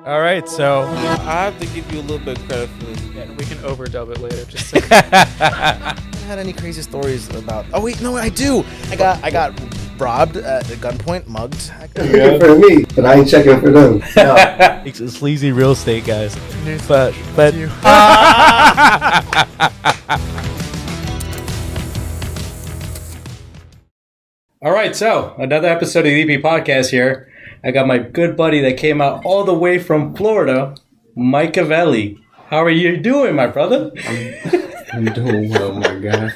All right, so I have to give you a little bit of credit for this. Yeah, we can overdub it later. Just I haven't had any crazy stories about. Oh wait, no, I do. I got robbed at gunpoint, mugged. Checking for me, but I ain't checking for them. No. It's sleazy real estate guys, but all right, so another episode of the EP podcast here. I got my good buddy that came out all the way from Florida, Mikeavelli. How are you doing, my brother? I'm doing well, my guy.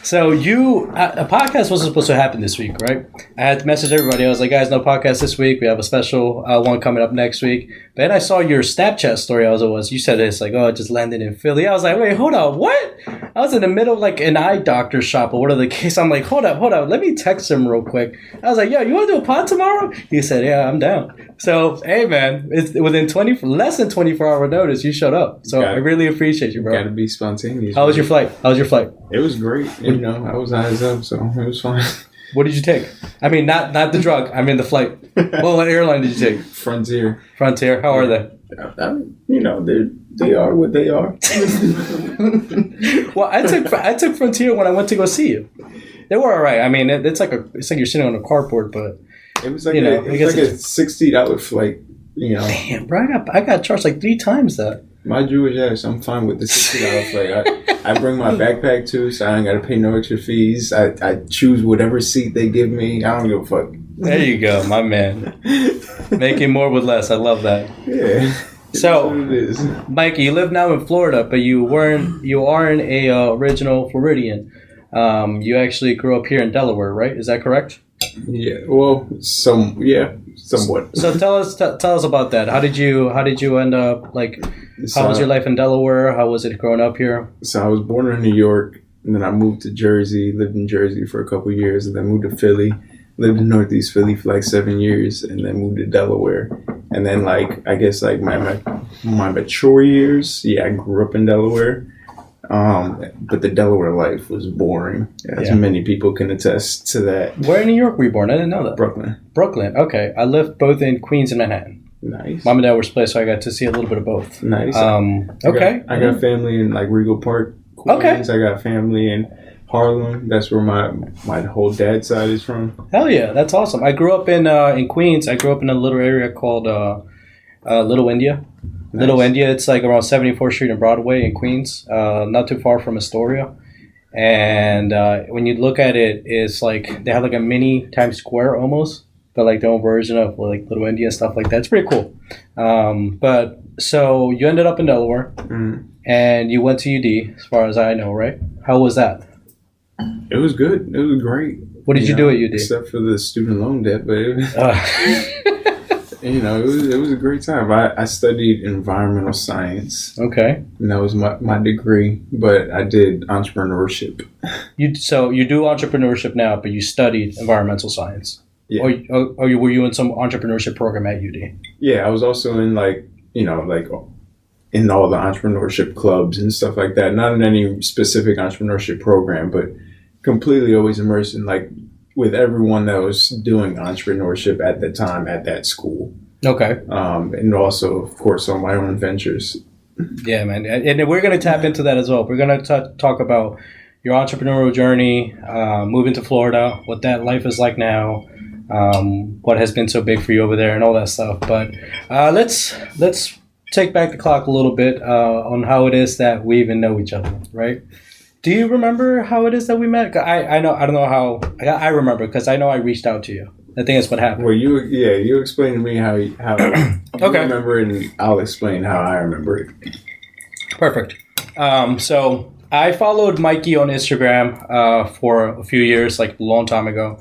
So you, a podcast wasn't supposed to happen this week, right? I had to message everybody. I was like, guys, no podcast this week. We have a special one coming up next week. But then I saw your Snapchat story. You said it's like, oh, I just landed in Philly. I was like, wait, hold on, what? I was in the middle of like an eye doctor shop or whatever the case. I'm like, hold up. Let me text him real quick. I was like, yo, you want to do a pod tomorrow? He said, yeah, I'm down. So, hey, man, it's within less than 24-hour notice, you showed up. So I really appreciate you, bro. Got to be spontaneous. How was your flight? It was great. You know, I was eyes up, so it was fine. What did you take? I mean, not the drug. I mean, the flight. Well, what airline did you take? Frontier. How are they? You know, they are what they are. Well, I took Frontier when I went to go see you. They were all right. I mean, it's like you're sitting on a cardboard, but it was like a $60 flight. You know, damn, bro, I got charged like 3 times that. My Jewish ass, I'm fine with the $60 flight. I bring my backpack too, so I ain't got to pay no extra fees. I choose whatever seat they give me. I don't give a fuck. There you go, my man. Making more with less. I love that. Yeah. So, it is. Mikey, you live now in Florida, but you aren't a original Floridian. You actually grew up here in Delaware, right? Is that correct? Yeah. Well, somewhat. So tell us about that. How did you end up like? How was your life in Delaware? How was it growing up here? So I was born in New York, and then I moved to Jersey. Lived in Jersey for a couple of years, and then moved to Philly. Lived in Northeast Philly for like 7 years, and then moved to Delaware. And then I guess my mature years, I grew up in Delaware. But the Delaware life was boring, as many people can attest to that. Where in New York were you born? I didn't know that. Brooklyn. Okay. I lived both in Queens and Manhattan. Nice. Mom and Dad were split, so I got to see a little bit of both. Nice. Okay. I got family in like Regal Park, Queens. Okay. I got family in Harlem. That's where my whole dad's side is from. Hell yeah, that's awesome. I grew up in Queens. I grew up in a little area called Little India. Nice. Little India, it's like around 74th Street and Broadway in Queens, not too far from Astoria. And when you look at it, it's like they have like a mini Times Square almost, but like their own version of like Little India and stuff like that. It's pretty cool. But so you ended up in Delaware, and you went to UD, as far as I know, right? How was that? It was good. It was great. What did you do at UD? Except for the student loan debt, but it was a great time. I studied environmental science. Okay. And that was my degree, but I did entrepreneurship. So you do entrepreneurship now, but you studied environmental science. Yeah. Or were you in some entrepreneurship program at UD? Yeah, I was also in in all the entrepreneurship clubs and stuff like that. Not in any specific entrepreneurship program, but completely always immersed in with everyone that was doing entrepreneurship at the time at that school. Okay. And also, of course, on my own ventures. Yeah, man. And we're going to tap into that as well. We're going to talk about your entrepreneurial journey, moving to Florida, what that life is like now, what has been so big for you over there and all that stuff. But let's take back the clock a little bit on how it is that we even know each other, right? Do you remember how it is that we met? I don't know how. I remember because I know I reached out to you. I think that's what happened. Well, you explain to me how okay. You remember it, and I'll explain how I remember it. Perfect. So I followed Mikey on Instagram for a few years, like a long time ago.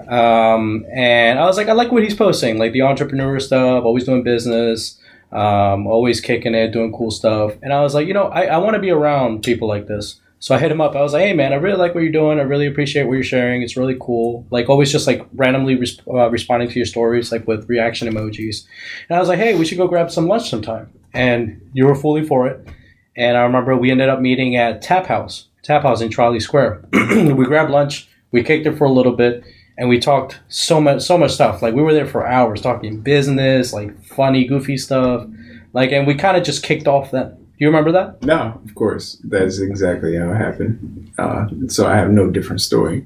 And I was like, I like what he's posting, like the entrepreneur stuff, always doing business, always kicking it, doing cool stuff. And I was like, I want to be around people like this. So I hit him up. I was like, hey, man, I really like what you're doing. I really appreciate what you're sharing. It's really cool. Like always just like randomly responding to your stories, like with reaction emojis. And I was like, hey, we should go grab some lunch sometime. And you were fully for it. And I remember we ended up meeting at Tap House in Trolley Square. We grabbed lunch. We kicked it for a little bit. and we talked so much stuff. Like we were there for hours talking business, like funny, goofy stuff. Like, and we kind of just kicked off that. Do you remember that? No, of course. That is exactly how it happened. So I have no different story.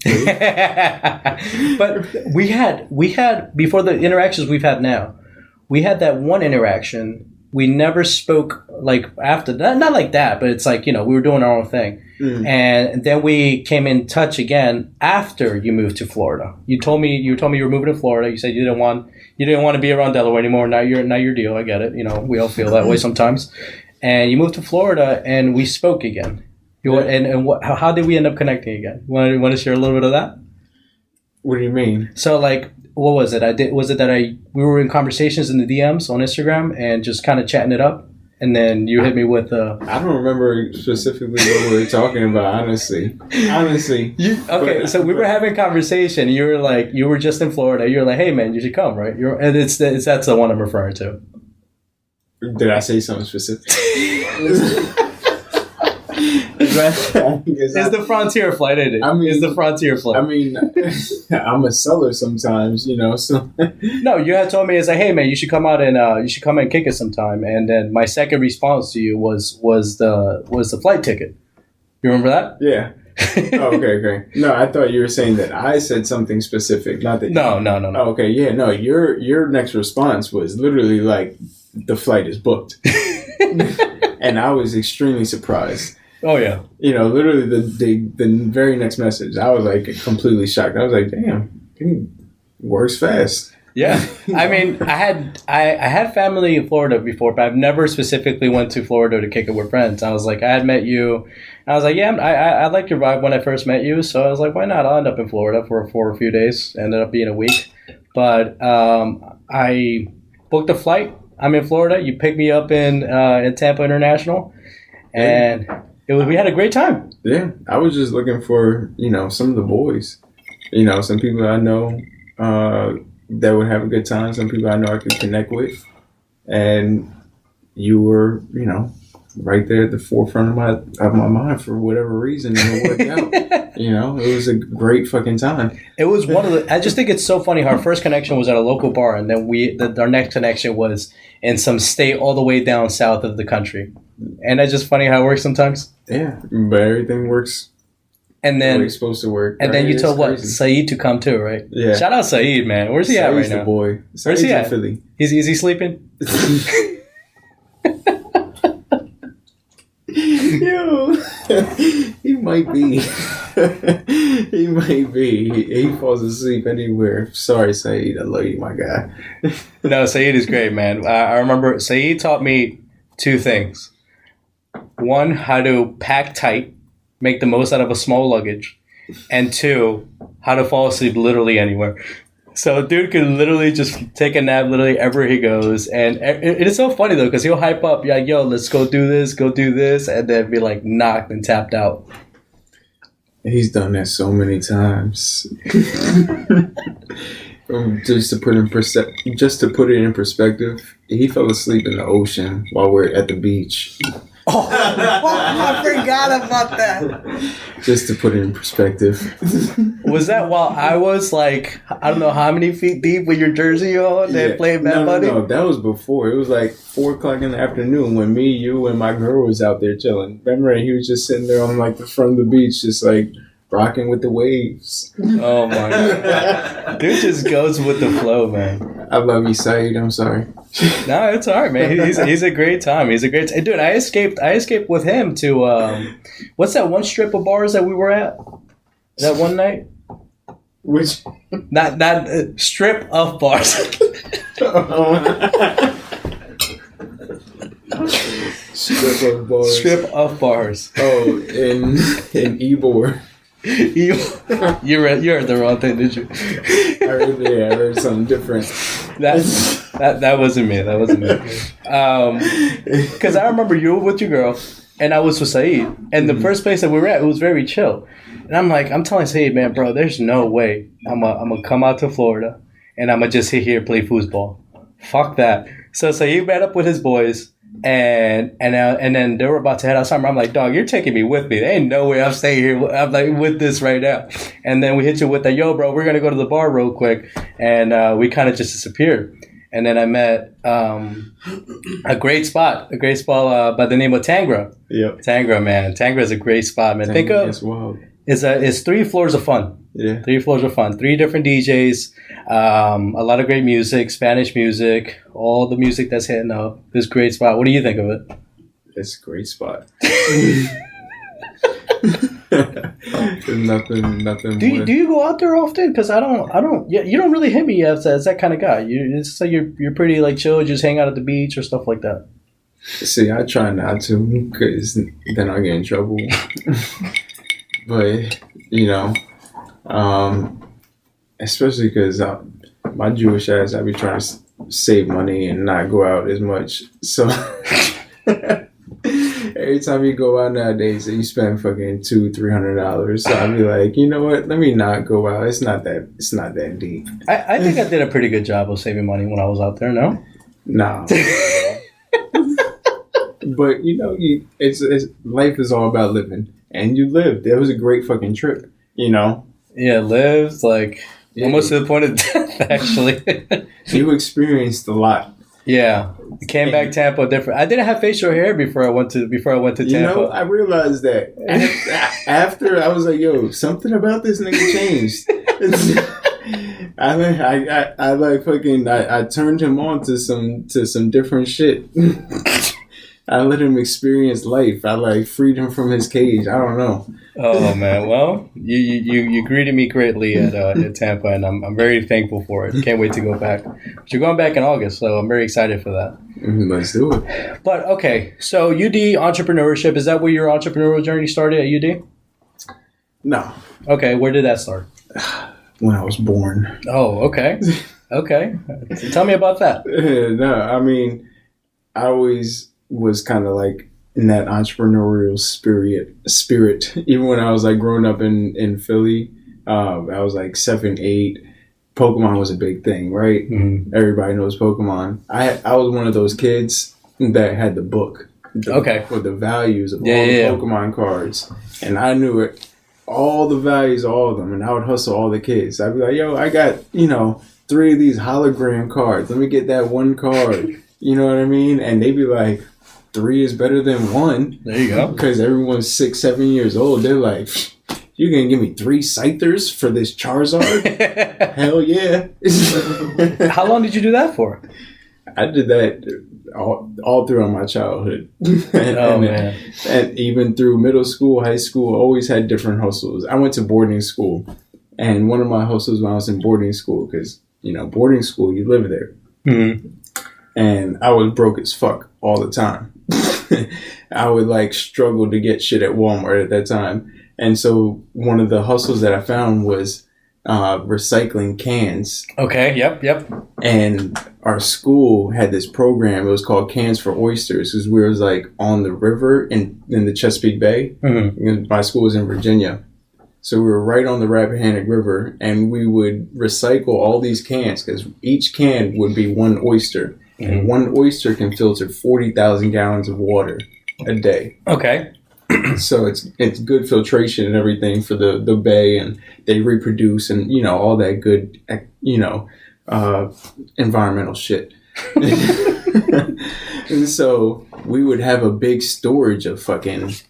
But we had before the interactions we've had now, we had that one interaction. We never spoke like after that, not like that, but it's like, we were doing our own thing. And then we came in touch again after you moved to Florida. You told me you were moving to Florida. You said you didn't want to be around Delaware anymore. Not your deal. I get it. We all feel that way sometimes. And you moved to Florida, and we spoke again. How did we end up connecting again? Want to share a little bit of that? What do you mean? So like, what was it? We were in conversations in the DMs on Instagram and just kind of chatting it up, and then you hit me with I don't remember specifically what we were talking about, honestly. So we were having a conversation. You were like, you were just in Florida. You were like, hey man, you should come, right? And that's the one I'm referring to. Did I say something specific? It's the Frontier flight, ain't it? It's the Frontier flight. I'm a seller sometimes, so. No, you had told me, it's like, hey man, you should come out and kick it sometime. And then my second response to you was the flight ticket. You remember that? Yeah. Oh, okay. No, I thought you were saying that I said something specific, not that. No. Oh, okay, yeah, no. Your next response was literally like, the flight is booked, and I was extremely surprised. Oh yeah. Literally the very next message, I was like completely shocked. I was like, damn, it works fast. Yeah. I had family in Florida before, but I've never specifically went to Florida to kick it with friends. I was like, I had met you. I was like, yeah, I liked your vibe when I first met you. So I was like, why not? I'll end up in Florida for a few days. Ended up being a week. But I booked a flight. I'm in Florida. You picked me up in Tampa International. And we had a great time. Yeah. I was just looking for, some of the boys. Some people I know that would have a good time. Some people I know I could connect with. And you were, right there at the forefront of my mind for whatever reason, and it worked out. It was a great fucking time. It was one of the. I just think it's so funny. Our first connection was at a local bar, and then our next connection was in some state all the way down south of the country. And it's just funny how it works sometimes. Yeah, but everything works. And then it's supposed to work. And then you told Saeed to come too, right? Yeah. Shout out Saeed, man. Where's he at right now? The boy. Where's he at? In Philly. Is he sleeping? Yo, he might be. He might be. He falls asleep anywhere. Sorry, Saeed. I love you, my guy. No, Saeed is great, man. I remember Saeed taught me two things. One, how to pack tight, make the most out of a small luggage. And two, how to fall asleep literally anywhere. So dude can literally just take a nap literally everywhere he goes. And it is so funny though, because he'll hype up, like, yo, let's go do this, and then be like knocked and tapped out. He's done that so many times. Just to put it in perspective, he fell asleep in the ocean while we're at the beach. Oh, I forgot about that. Just to put it in perspective. Was that while I was like, I don't know how many feet deep with your jersey on and playing Bad Buddy? No, that was before. It was like 4 o'clock in the afternoon when me, you, and my girl was out there chilling. Remember, and he was just sitting there on like the front of the beach, just like rocking with the waves. Oh my God. Dude just goes with the flow, man. I love you, Saeed. I'm sorry. No, it's all right, man. He's a great time. Dude, I escaped with him to what's that one strip of bars that we were at that one night? Which? Not strip of bars. Strip of bars. Oh, in Ybor. You heard the wrong thing, did you? I heard something different. That wasn't me. Because I remember you were with your girl, and I was with Saeed. And the first place that we were at, it was very chill. And I'm telling Saeed, man, bro, there's no way I'm gonna come out to Florida and I'm gonna just sit here and play foosball. Fuck that. So Saeed met up with his boys. And then they were about to head outside. I'm like, dog, you're taking me with me. There ain't no way I'm staying here. I'm like with this right now. And then we hit you with the, yo, bro, we're gonna go to the bar real quick, and we kind of just disappeared. And then I met a great spot by the name of Tangra. Yep. Tangra, man. Tangra is a great spot, man. Think of it's 3 floors of fun. Yeah. 3 floors of fun. 3 different DJs. A lot of great music, Spanish music, all the music that's hitting up. This great spot. What do you think of it? It's a great spot. nothing. Do you go out there often? Because I don't. Yeah, you don't really hit me as that kind of guy. It's like you're pretty like chill, just hang out at the beach or stuff like that. See, I try not to because then I get in trouble. But especially because my Jewish ass, I be trying to save money and not go out as much. So every time you go out nowadays, you spend fucking $200-$300. So I be like, you know what? Let me not go out. It's not that deep. I think I did a pretty good job of saving money when I was out there. No. Nah. But it's life is all about living, and you lived. It was a great fucking trip. Yeah, lived almost to the point of death. Actually, you experienced a lot. Yeah, came back Tampa different. I didn't have facial hair before I went to Tampa. I realized that after I was like, yo, something about this nigga changed. I turned him on to some different shit. I let him experience life. I freed him from his cage. I don't know. Oh man, well, you greeted me greatly at Tampa, and I'm very thankful for it. Can't wait to go back. But you're going back in August, so I'm very excited for that. Let's do it. But okay, so UD entrepreneurship, is that where your entrepreneurial journey started at UD? No. Okay, where did that start? When I was born. Oh, okay. Okay. So tell me about that. No, I mean, I always was kind of like in that entrepreneurial spirit. Even when I was like growing up in Philly, I was like 7, 8. Pokemon was a big thing, right? Mm-hmm. Everybody knows Pokemon. I was one of those kids that had the book. For the values of all the Pokemon cards. And I knew it, all the values of all of them. And I would hustle all the kids. I'd be like, yo, I got, 3 of these hologram cards. Let me get that one card. You know what I mean? And they'd be like, 3 is better than 1. There you go. Because everyone's 6, 7 years old. They're like, you're going to give me 3 Scythers for this Charizard? Hell yeah. How long did you do that for? I did that all throughout my childhood. Man. And even through middle school, high school, always had different hustles. I went to boarding school. And one of my hustles when I was in boarding school, because, boarding school, you live there. Mm-hmm. And I was broke as fuck all the time. I would struggle to get shit at Walmart at that time. And so one of the hustles that I found was recycling cans. Okay, yep. And our school had this program. It was called Cans for Oysters, because we was on the river in the Chesapeake Bay. Mm-hmm. My school was in Virginia. So we were right on the Rappahannock River, and we would recycle all these cans, because each can would be 1 oyster. Mm-hmm. And 1 oyster can filter 40,000 gallons of water a day. Okay. So it's good filtration and everything for the bay, and they reproduce and, all that good, environmental shit. And so we would have a big storage of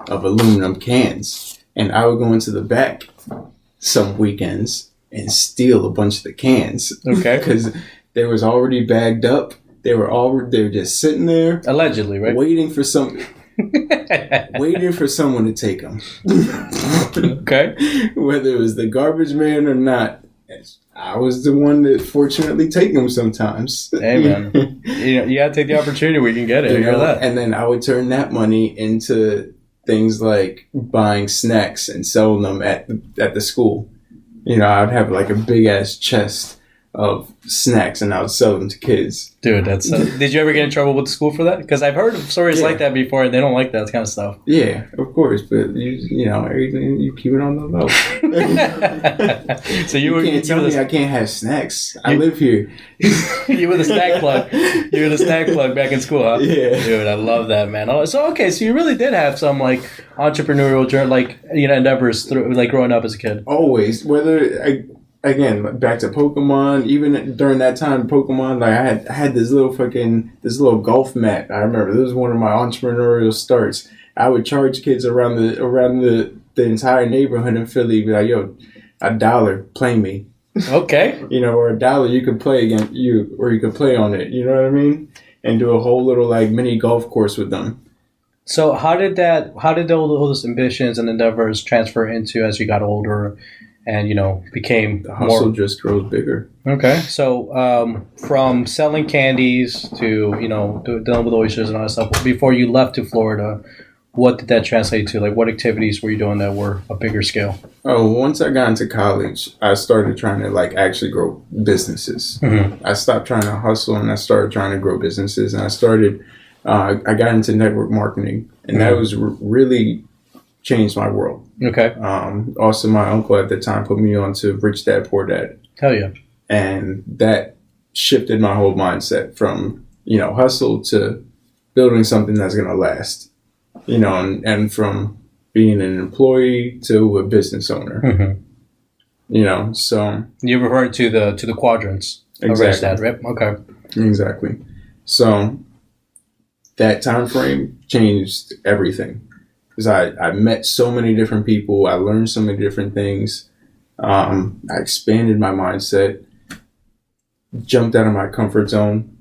aluminum cans. And I would go into the back some weekends and steal a bunch of the cans. Okay. Because they was already bagged up. They were just sitting there. Allegedly, right? Waiting for someone to take them. Okay. Whether it was the garbage man or not, I was the one that fortunately take them sometimes. Hey, man. You got to take the opportunity where you can get it. That. And then I would turn that money into things like buying snacks and selling them at the school. I'd have a big ass chest of snacks, and I would sell them to kids. Dude, that's. Did you ever get in trouble with the school for that? Because I've heard of stories like that before, and they don't like that kind of stuff. Yeah, of course, but you know, everything you keep it on the low. So you can't tell me I can't have snacks. I live here. You were the snack plug. You were the snack plug back in school, huh? Yeah, dude, I love that, man. So so you really did have some like entrepreneurial, like endeavors through like growing up as a kid. Always, again, back to Pokemon. Even during that time, Pokemon, like I had this little golf mat. I remember this was one of my entrepreneurial starts. I would charge kids around the entire neighborhood in Philly, be like, "Yo, $1, play me." Okay. Or $1 you could play against you, or you could play on it. You know what I mean? And do a whole little like mini golf course with them. So how did all those ambitions and endeavors transfer into as you got older? And, became the hustle just grows bigger. Okay. So from selling candies to, dealing with oysters and all that stuff, before you left to Florida, what did that translate to? Like, what activities were you doing that were a bigger scale? Oh, once I got into college, I started trying to, actually grow businesses. Mm-hmm. I stopped trying to hustle, and I started trying to grow businesses. And I got into network marketing, and that was really changed my world. Okay. Also, my uncle at the time put me on to Rich Dad, Poor Dad. Hell yeah. And that shifted my whole mindset from, hustle to building something that's going to last, and from being an employee to a business owner, so. You referred to the quadrants. Exactly. Of Rich Dad, right? Okay. Exactly. So that time frame changed everything. Because I met so many different people. I learned so many different things. I expanded my mindset. Jumped out of my comfort zone.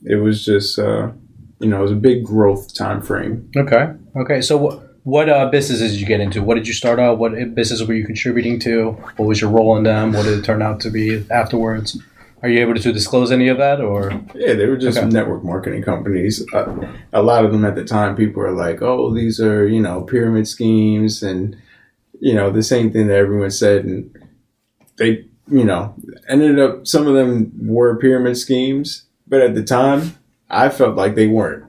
It was just, it was a big growth time frame. Okay. So what businesses did you get into? What did you start out? What businesses were you contributing to? What was your role in them? What did it turn out to be afterwards? Are you able to disclose any of that, or? Yeah, they were just network marketing companies. A lot of them at the time, people were like, "Oh, these are pyramid schemes," and the same thing that everyone said. And they ended up. Some of them were pyramid schemes, but at the time, I felt like they weren't.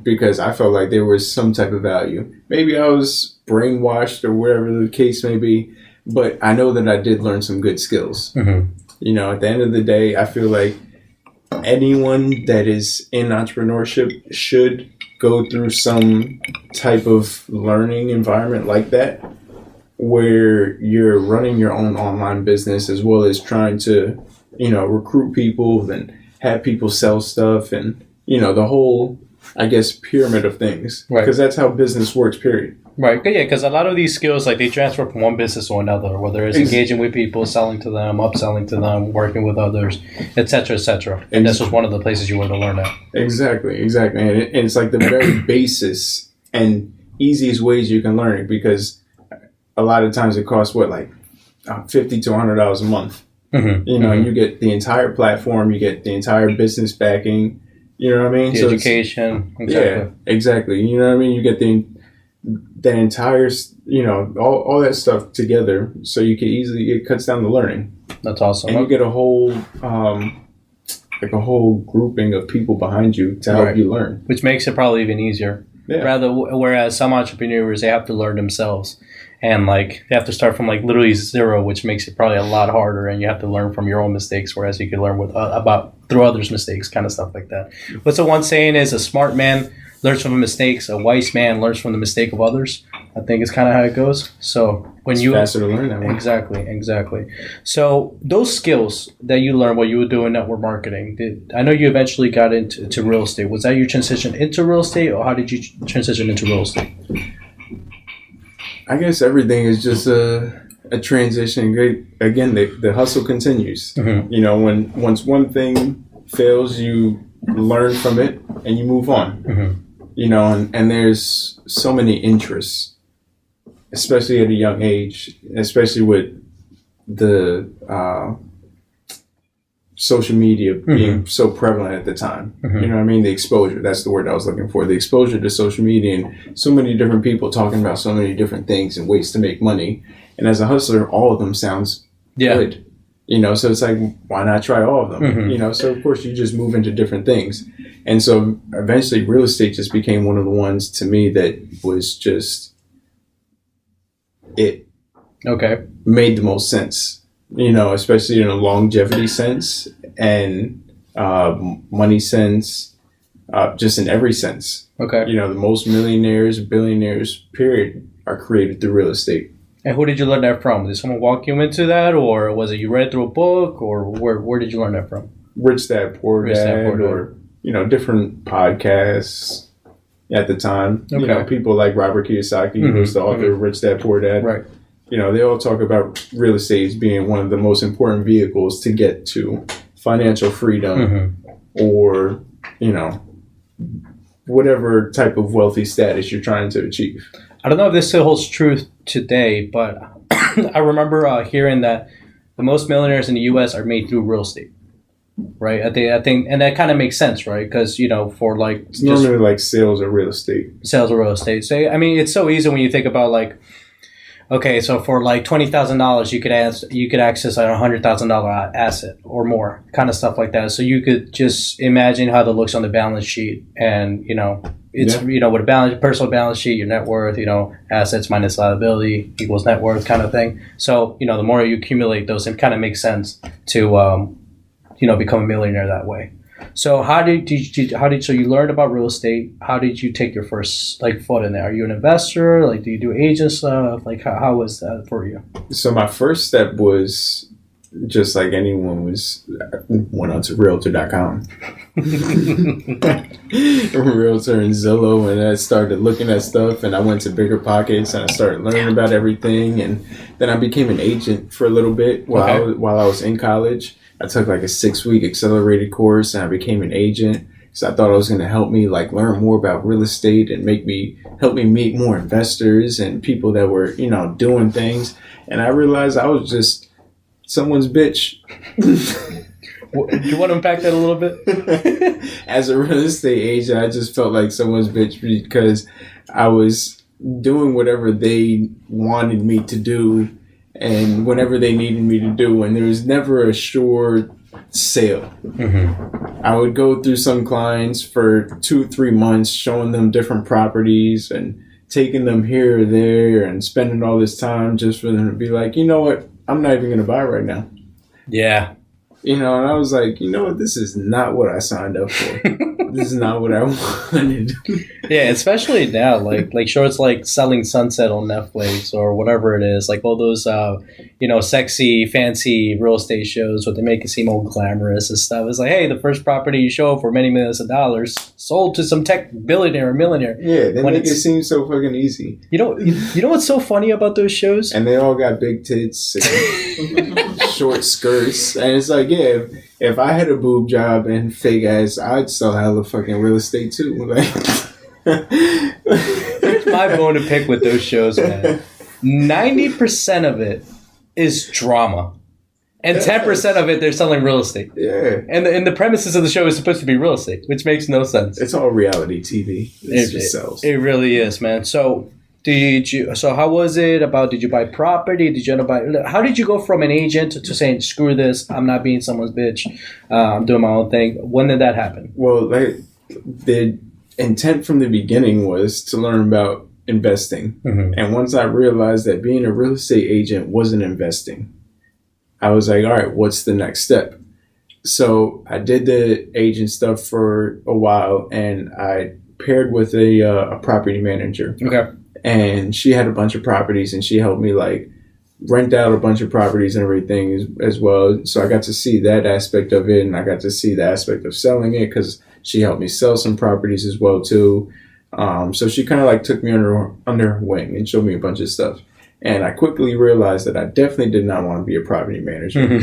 Because I felt like there was some type of value. Maybe I was brainwashed or whatever the case may be, but I know that I did learn some good skills. Mm-hmm. At the end of the day, I feel like anyone that is in entrepreneurship should go through some type of learning environment like that, where you're running your own online business as well as trying to, recruit people and have people sell stuff and, the whole, I guess, pyramid of things. Right. Because that's how business works, period. Right. Yeah, because a lot of these skills, they transfer from one business to another, whether it's engaging with people, selling to them, upselling to them, working with others, et cetera, et cetera. And this was one of the places you were to learn that. Exactly. And it's like the very basis and easiest ways you can learn it, because a lot of times it costs, $50 to $100 a month. Mm-hmm. You get the entire platform, you get the entire business backing, you know what I mean? The education. Exactly. Yeah, exactly. You know what I mean? You get the entire, all that stuff together, so you can it cuts down the learning. That's awesome. And you get a whole, a whole grouping of people behind you to help you learn. Which makes it probably even easier. Yeah. Whereas some entrepreneurs, they have to learn themselves. And they have to start from literally zero, which makes it probably a lot harder. And you have to learn from your own mistakes, whereas you can learn through others' mistakes, kind of stuff like that. What's the one saying is, a smart man learns from mistakes, a wise man learns from the mistake of others. I think it's kind of how it goes. So it's faster to learn that way. Exactly. So those skills that you learned while you were doing network marketing, I know you eventually got into real estate. Was that your transition into real estate, or how did you transition into real estate? I guess everything is just a transition. Again, the hustle continues. Mm-hmm. Once one thing fails, you learn from it and you move on. Mm-hmm. And there's so many interests, especially at a young age, especially with the social media being so prevalent at the time. Mm-hmm. You know what I mean? The exposure, that's the word I was looking for. The exposure to social media and so many different people talking about so many different things and ways to make money. And as a hustler, all of them sounds good. So it's like, why not try all of them? Mm-hmm. So of course you just move into different things. And so eventually real estate just became one of the ones to me that was just, it Okay. made the most sense, especially in a longevity sense and money sense, just in every sense. Okay. The most millionaires, billionaires, period, are created through real estate. And who did you learn that from? Did someone walk you into that, or was it you read it through a book, or where did you learn that from? Rich Dad Poor Rich Dad, Dad, Poor Dad. or different podcasts at the time. Okay. People like Robert Kiyosaki, Mhm, who's the author of Rich Dad Poor Dad. Right. They all talk about real estate as being one of the most important vehicles to get to financial freedom Mm-hmm. or, whatever type of wealthy status you're trying to achieve. I don't know if this still holds true today, but I remember hearing that the most millionaires in the U.S. are made through real estate, right? I think, and that kind of makes sense, right? Because for like It's normally like sales or real estate. sales of real estate. So I mean, it's so easy when you think about like, okay, so for like $20,000, you could access a $100,000 asset or more, kind of stuff like that. So you could just imagine how that looks on the balance sheet, and it's with a personal balance sheet, your net worth, assets minus liability equals net worth, kind of thing. So the more you accumulate those, it kind of makes sense to become a millionaire that way. So so you learned about real estate? How did you take your first foot in there? Are you an investor? Like, do you do agent stuff? Like, how was that for you? So my first step was just like anyone went onto realtor.com. Realtor and Zillow, and I started looking at stuff, and I went to Bigger Pockets, and I started learning about everything, and then I became an agent for a little bit while I was in college. I took like a 6-week accelerated course, and I became an agent because I thought it was going to help me learn more about real estate and help me meet more investors and people that were doing things. And I realized I was just someone's bitch. Do you want to unpack that a little bit? As a real estate agent, I just felt like someone's bitch because I was doing whatever they wanted me to do and whenever they needed me to do, and there was never a sure sale. Mm-hmm. I would go through some clients for 2-3 months, showing them different properties and taking them here or there and spending all this time just for them to be like, you know what, I'm not even going to buy right now. Yeah. And I was like, you know what, this is not what I signed up for. This is not what I wanted. Yeah, especially now, like shows like Selling Sunset on Netflix or whatever it is, like all those, sexy, fancy real estate shows where they make it seem all glamorous and stuff. It's like, hey, the first property you show for many millions of dollars sold to some tech billionaire or millionaire. Yeah, they make it seem so fucking easy. You know what's so funny about those shows? And they all got big tits and short skirts, and it's like, yeah, if I had a boob job and fake ass, I'd sell hella fucking real estate too. Here's my bone to pick with those shows, man. 90% of it is drama, and 10% of it they're selling real estate. Yeah, and the premises of the show is supposed to be real estate, which makes no sense. It's all reality TV. It just sells. It really is, man. So how was it about? Did you buy property? Did you end up buy? How did you go from an agent to saying, screw this, I'm not being someone's bitch, I'm doing my own thing? When did that happen? Well, the intent from the beginning was to learn about investing. Mm-hmm. And once I realized that being a real estate agent wasn't investing, I was like, all right, what's the next step? So I did the agent stuff for a while, and I paired with a property manager. Okay. And she had a bunch of properties, and she helped me rent out a bunch of properties and everything as well. So I got to see that aspect of it, and I got to see the aspect of selling it because she helped me sell some properties as well too. So she kind of took me under her wing and showed me a bunch of stuff. And I quickly realized that I definitely did not want to be a property manager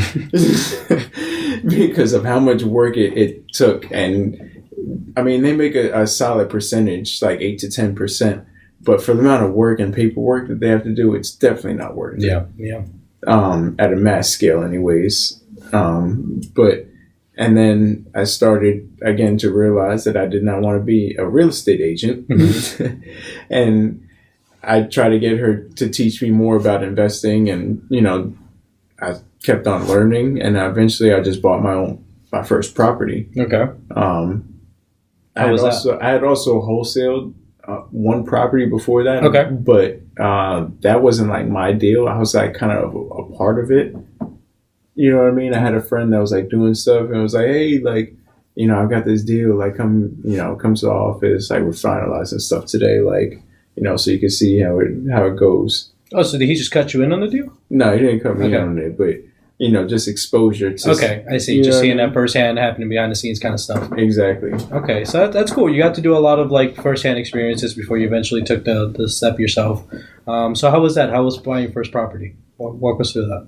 because of how much work it took. And I mean, they make a solid percentage, 8 to 10%. But for the amount of work and paperwork that they have to do, it's definitely not worth it. Yeah. At a mass scale anyways. And then I started again to realize that I did not want to be a real estate agent. Mm-hmm. And I tried to get her to teach me more about investing. And, I kept on learning, and eventually I just bought my first property. Okay. I had also wholesaled one property before that. Okay. But that wasn't like my deal. I was like kind of a part of it. You know what I mean? I had a friend that was like doing stuff, and it was like, hey, like, you know, I've got this deal. Like, come to the office. Like, we're finalizing stuff today. Like, you know, so you can see how it goes. Oh, so did he just cut you in on the deal? No, he didn't cut me in on it, but you know, just exposure to. Okay, I see. Just seeing that firsthand happening behind the scenes kind of stuff. Exactly. Okay, so that's cool. You got to do a lot of like firsthand experiences before you eventually took the step yourself. So how was that? How was buying your first property? Walk us through that.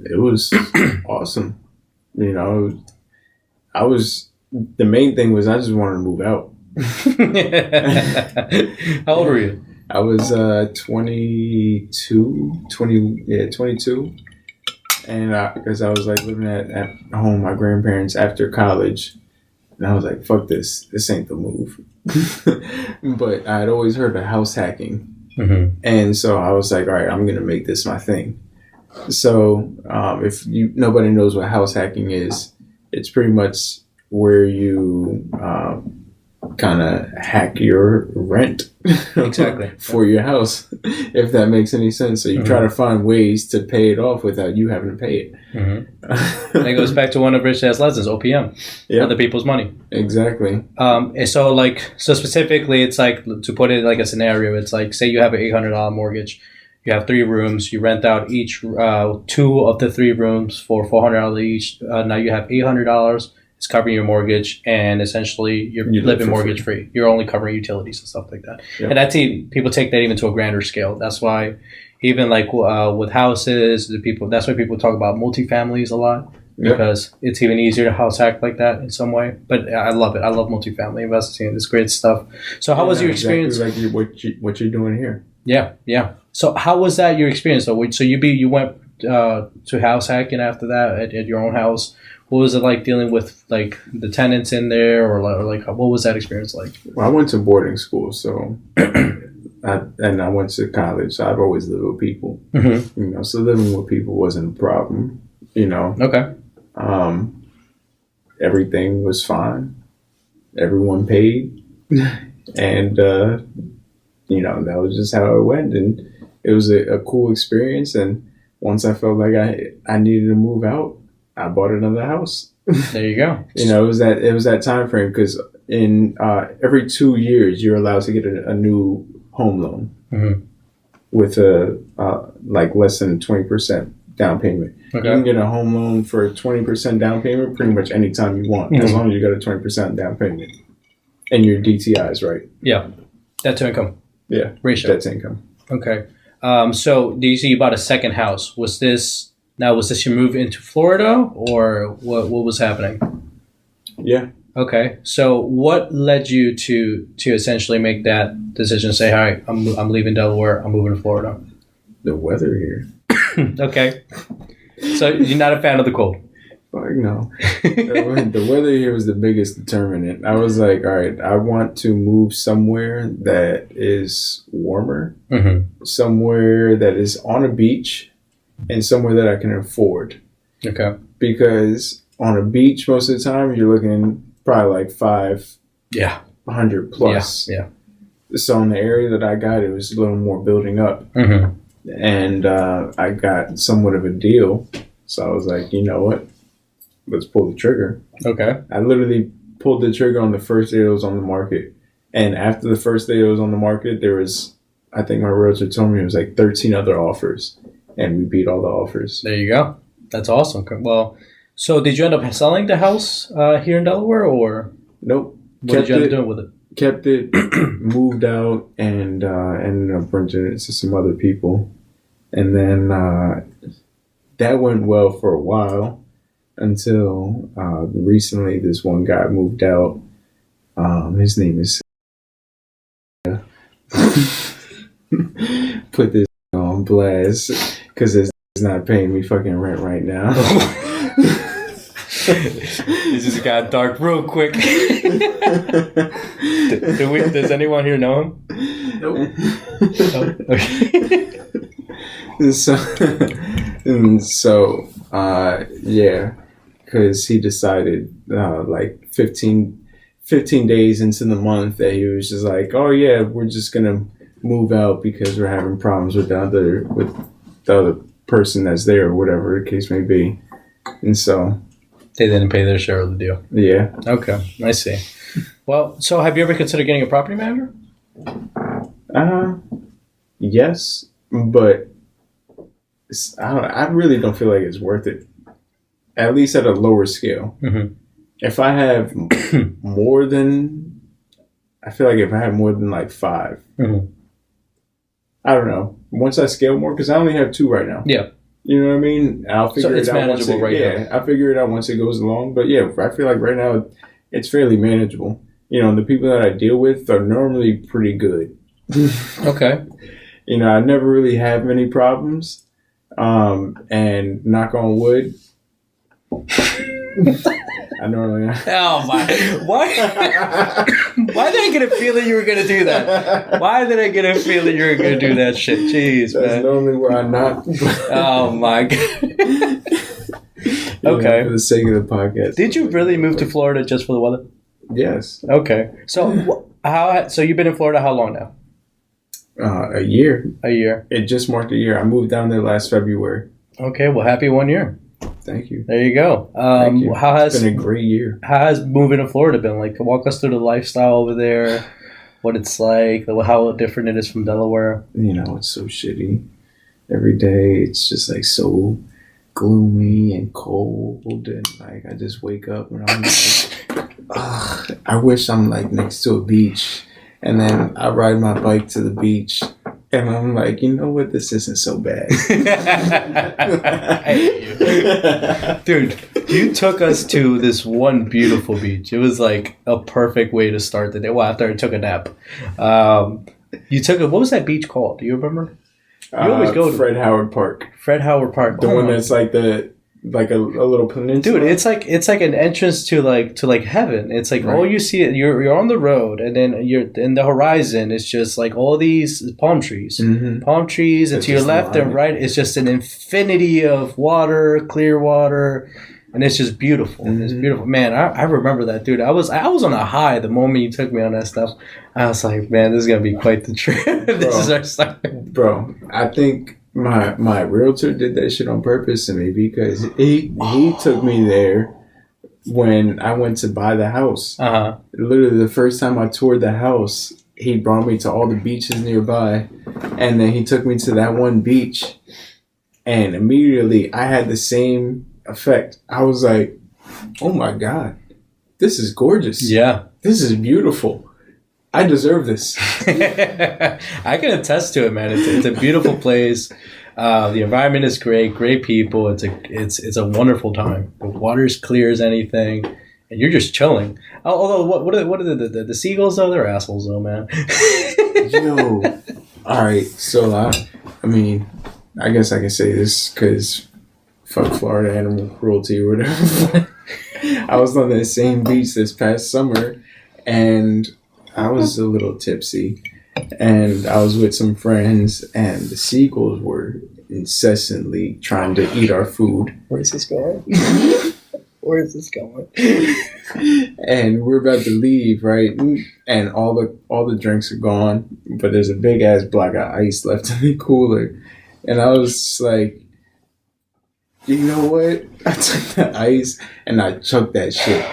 It was awesome. You know, the main thing was I just wanted to move out. How old were you? I was 22, and because I was like living at home with my grandparents after college, and I was like, fuck this ain't the move. But I had always heard of house hacking, and so I was like, all right, I'm gonna make this my thing. So if nobody knows what house hacking is, it's pretty much where you kind of hack your rent exactly for your house, if that makes any sense. So you try to find ways to pay it off without you having to pay it. It goes back to one of Rich Dad's lessons, OPM, other people's money. Exactly. And so specifically, it's like, to put it like a scenario, it's like, say you have an $800 mortgage. You have 3 rooms. You rent out each 2 of the 3 rooms for $400 each. Now you have $800. It's covering your mortgage, and essentially you're living mortgage free. You're only covering utilities and stuff like that. Yep. And that's people take that even to a grander scale. That's why even like with houses, that's why people talk about multifamilies a lot, because it's even easier to house hack like that in some way. But I love it. I love multifamily investing. It's great stuff. So how was your experience? Exactly like what you're doing here. Yeah. So how was that your experience? So you went to house hacking after that at your own house. What was it like dealing with like the tenants in there, or like what was that experience like? Well, I went to boarding school, so and I went to college. So I've always lived with people, you know. So living with people wasn't a problem, you know. Okay. Everything was fine. Everyone paid, and you know, that was just how it went, and it was a cool experience. And once I felt like I needed to move out, I bought another house. There you go. You know, it was that time frame, because in every 2 years you're allowed to get a new home loan with a like less than 20% down payment. Okay. You can get a home loan for 20% down payment pretty much anytime you want, as long as you got a 20% down payment and your DTI's right. Yeah, debt to income. Yeah, ratio. Debt to income. Okay. So do you see you bought a second house? Was this your move into Florida, or what was happening? Yeah. Okay. So what led you to essentially make that decision? Say, all right, I'm leaving Delaware. I'm moving to Florida. The weather here. Okay. So you're not a fan of the cold? Fuck no. The weather here was the biggest determinant. I was like, all right, I want to move somewhere that is warmer, somewhere that is on a beach, and somewhere that I can afford. Okay. Because on a beach, most of the time, you're looking probably like $500 plus. Yeah. So in the area that I got, it was a little more building up. And I got somewhat of a deal. So I was like, you know what? Let's pull the trigger. Okay. I literally pulled the trigger on the first day it was on the market. And after the first day it was on the market, there was, I think my realtor told me it was like 13 other offers. And we beat all the offers. There you go. That's awesome. Well, so did you end up selling the house here in Delaware, or? Nope. What did you end up doing with it? Kept it, moved out, and ended up renting it to some other people. And then that went well for a while until recently this one guy moved out. His name is put this on blast because it's not paying me fucking rent right now. This just got dark real quick. Does anyone here know him? Nope. Oh, okay. And so, yeah, because he decided like 15 days into the month that he was just like, oh yeah, we're just gonna move out because we're having problems with the other person that's there, or whatever the case may be. And so They didn't pay their share of the deal. yeah. Okay, I see. Well, so have you ever considered getting a property manager? Yes, but I really don't feel like it's worth it. At least at a lower scale. Mm-hmm. If I have more than, I feel like if I have more than like 5, Mm-hmm. I don't know. Once I scale more, because I only have 2 right now. Yeah. You know what I mean? I'll figure it's it out once manageable right now. I'll figure it out once it goes along. But yeah, I feel like right now it's fairly manageable. You know, the people that I deal with are normally pretty good. Okay. You know, I never really have many problems. And knock on wood, I normally. Oh my! Why? Why did I get a feeling you were gonna do that? Why did I get a feeling you were gonna do that shit? Jeez, That's man. normally where I knock. Oh my god. Okay. For the sake of the podcast. Did you really move to Florida just for the weather? Yes. Okay. So how? So you've been in Florida how long now? A year. A year. It just marked a year. I moved down there last February. Okay. Well, happy 1 year. Thank you. There you go. Thank you. How It's been a great year. How has moving to Florida been? Like, walk us through the lifestyle over there, what it's like, how different it is from Delaware. You know, it's so shitty. Every day, it's just like so gloomy and cold, and like I just wake up and I'm like, ugh, I wish I'm like next to a beach, and then I ride my bike to the beach. And I'm like, you know what? This isn't so bad. I hate you. Dude, you took us to this one beautiful beach. It was like a perfect way to start the day. Well, after I took a nap. You took what was that beach called? Do you remember? You always go to Fred Howard Park. Fred Howard Park. The one that's like a little peninsula. Dude, it's like an entrance to heaven. It's like all you see. You're on the road, and then you're in the horizon. It's just like all these palm trees, and to your left and right, it's just an infinity of water, clear water, and it's just beautiful. It's beautiful, man. I remember that, dude. I was on a high the moment you took me on that stuff. I was like, man, this is gonna be quite the trip. This is our start, bro. I think. My realtor did that shit on purpose to me because he took me there when I went to buy the house. Literally the first time I toured the house, he brought me to all the beaches nearby, and then he took me to that one beach, and immediately I had the same effect. I was like, oh my god, this is gorgeous. Yeah, this is beautiful. I deserve this. I can attest to it, man. It's a beautiful place. The environment is great people. It's a wonderful time. The water's clear as anything, and you're just chilling. Although, what are the seagulls though? They're assholes though, man. Yo, all right. So I mean, I guess I can say this because fuck Florida animal cruelty or whatever. I was on that same beach this past summer, and I was a little tipsy, and I was with some friends, and the seagulls were incessantly trying to eat our food. Where's this going? Where is this going? And we're about to leave, right? And all the drinks are gone, but there's a big ass block of ice left in the cooler. And I was like, you know what? I took the ice and I chucked that shit.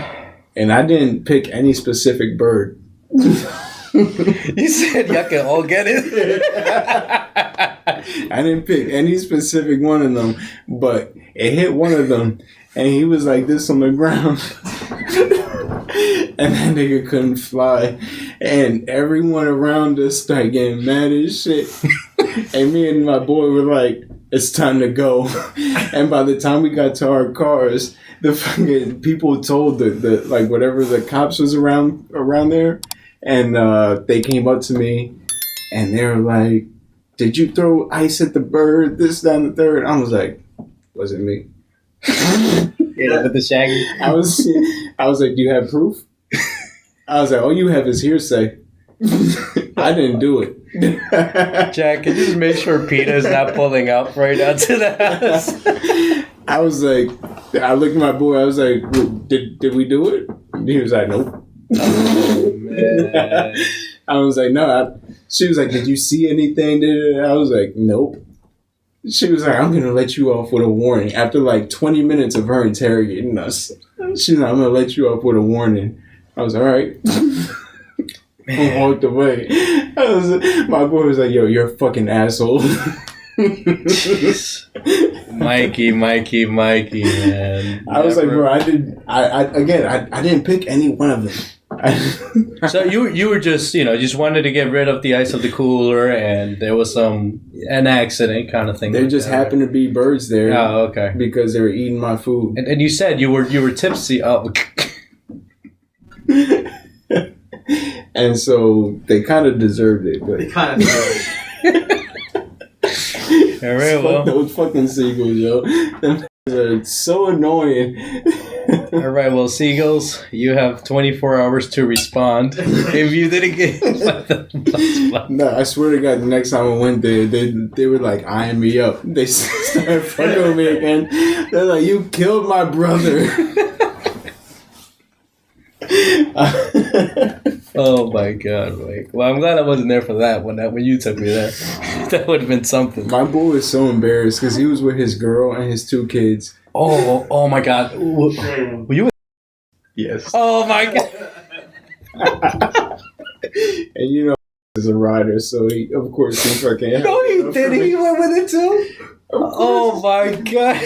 And I didn't pick any specific bird. You said y'all can all get it. I didn't pick any specific one of them, but it hit one of them, and he was like this on the ground, and that nigga couldn't fly, and everyone around us started getting mad as shit, and me and my boy were like, it's time to go, and by the time we got to our cars, the fucking people told the like whatever the cops was around there. And they came up to me, and they were like, did you throw ice at the bird, this, that, and the third? I was like, wasn't me. Yeah, with the shaggy. I was like, do you have proof? I was like, all you have is hearsay. I didn't do it. Jack, can you just make sure Peter's not pulling up right now to the house? I was like, I looked at my boy. I was like, did we do it? And he was like, nope. Oh, man. I was like, no. She was like, did you see anything? I was like, nope. She was like, I'm going to let you off with a warning. After like 20 minutes of her interrogating us, she was like, I'm going to let you off with a warning. I was like, all right. I walked away. My boy was like, yo, you're a fucking asshole. Mikey, man. I was like, bro, I didn't pick any one of them. So you were just, just wanted to get rid of the ice of the cooler, and there was an accident kind of thing. There just happened to be birds there. Oh, okay. Because they were eating my food. And you said you were tipsy. Oh. And so they kind of deserved it. But They kind of All right, well. Those fucking seagulls, yo. Them are so annoying. All right, well, seagulls, you have 24 hours to respond. If you didn't get No, I swear to God, the next time I went there, they were like eyeing me up. They started fucking with me again. They're like, you killed my brother. Oh my God, Mike. Well, I'm glad I wasn't there for that when you took me there. That would have been something. My boy was so embarrassed because he was with his girl and his 2 kids. Oh my God. Were you? Yes. Oh my God. And he's a rider, so he fucking. No, he didn't. He went with it too. Oh my God.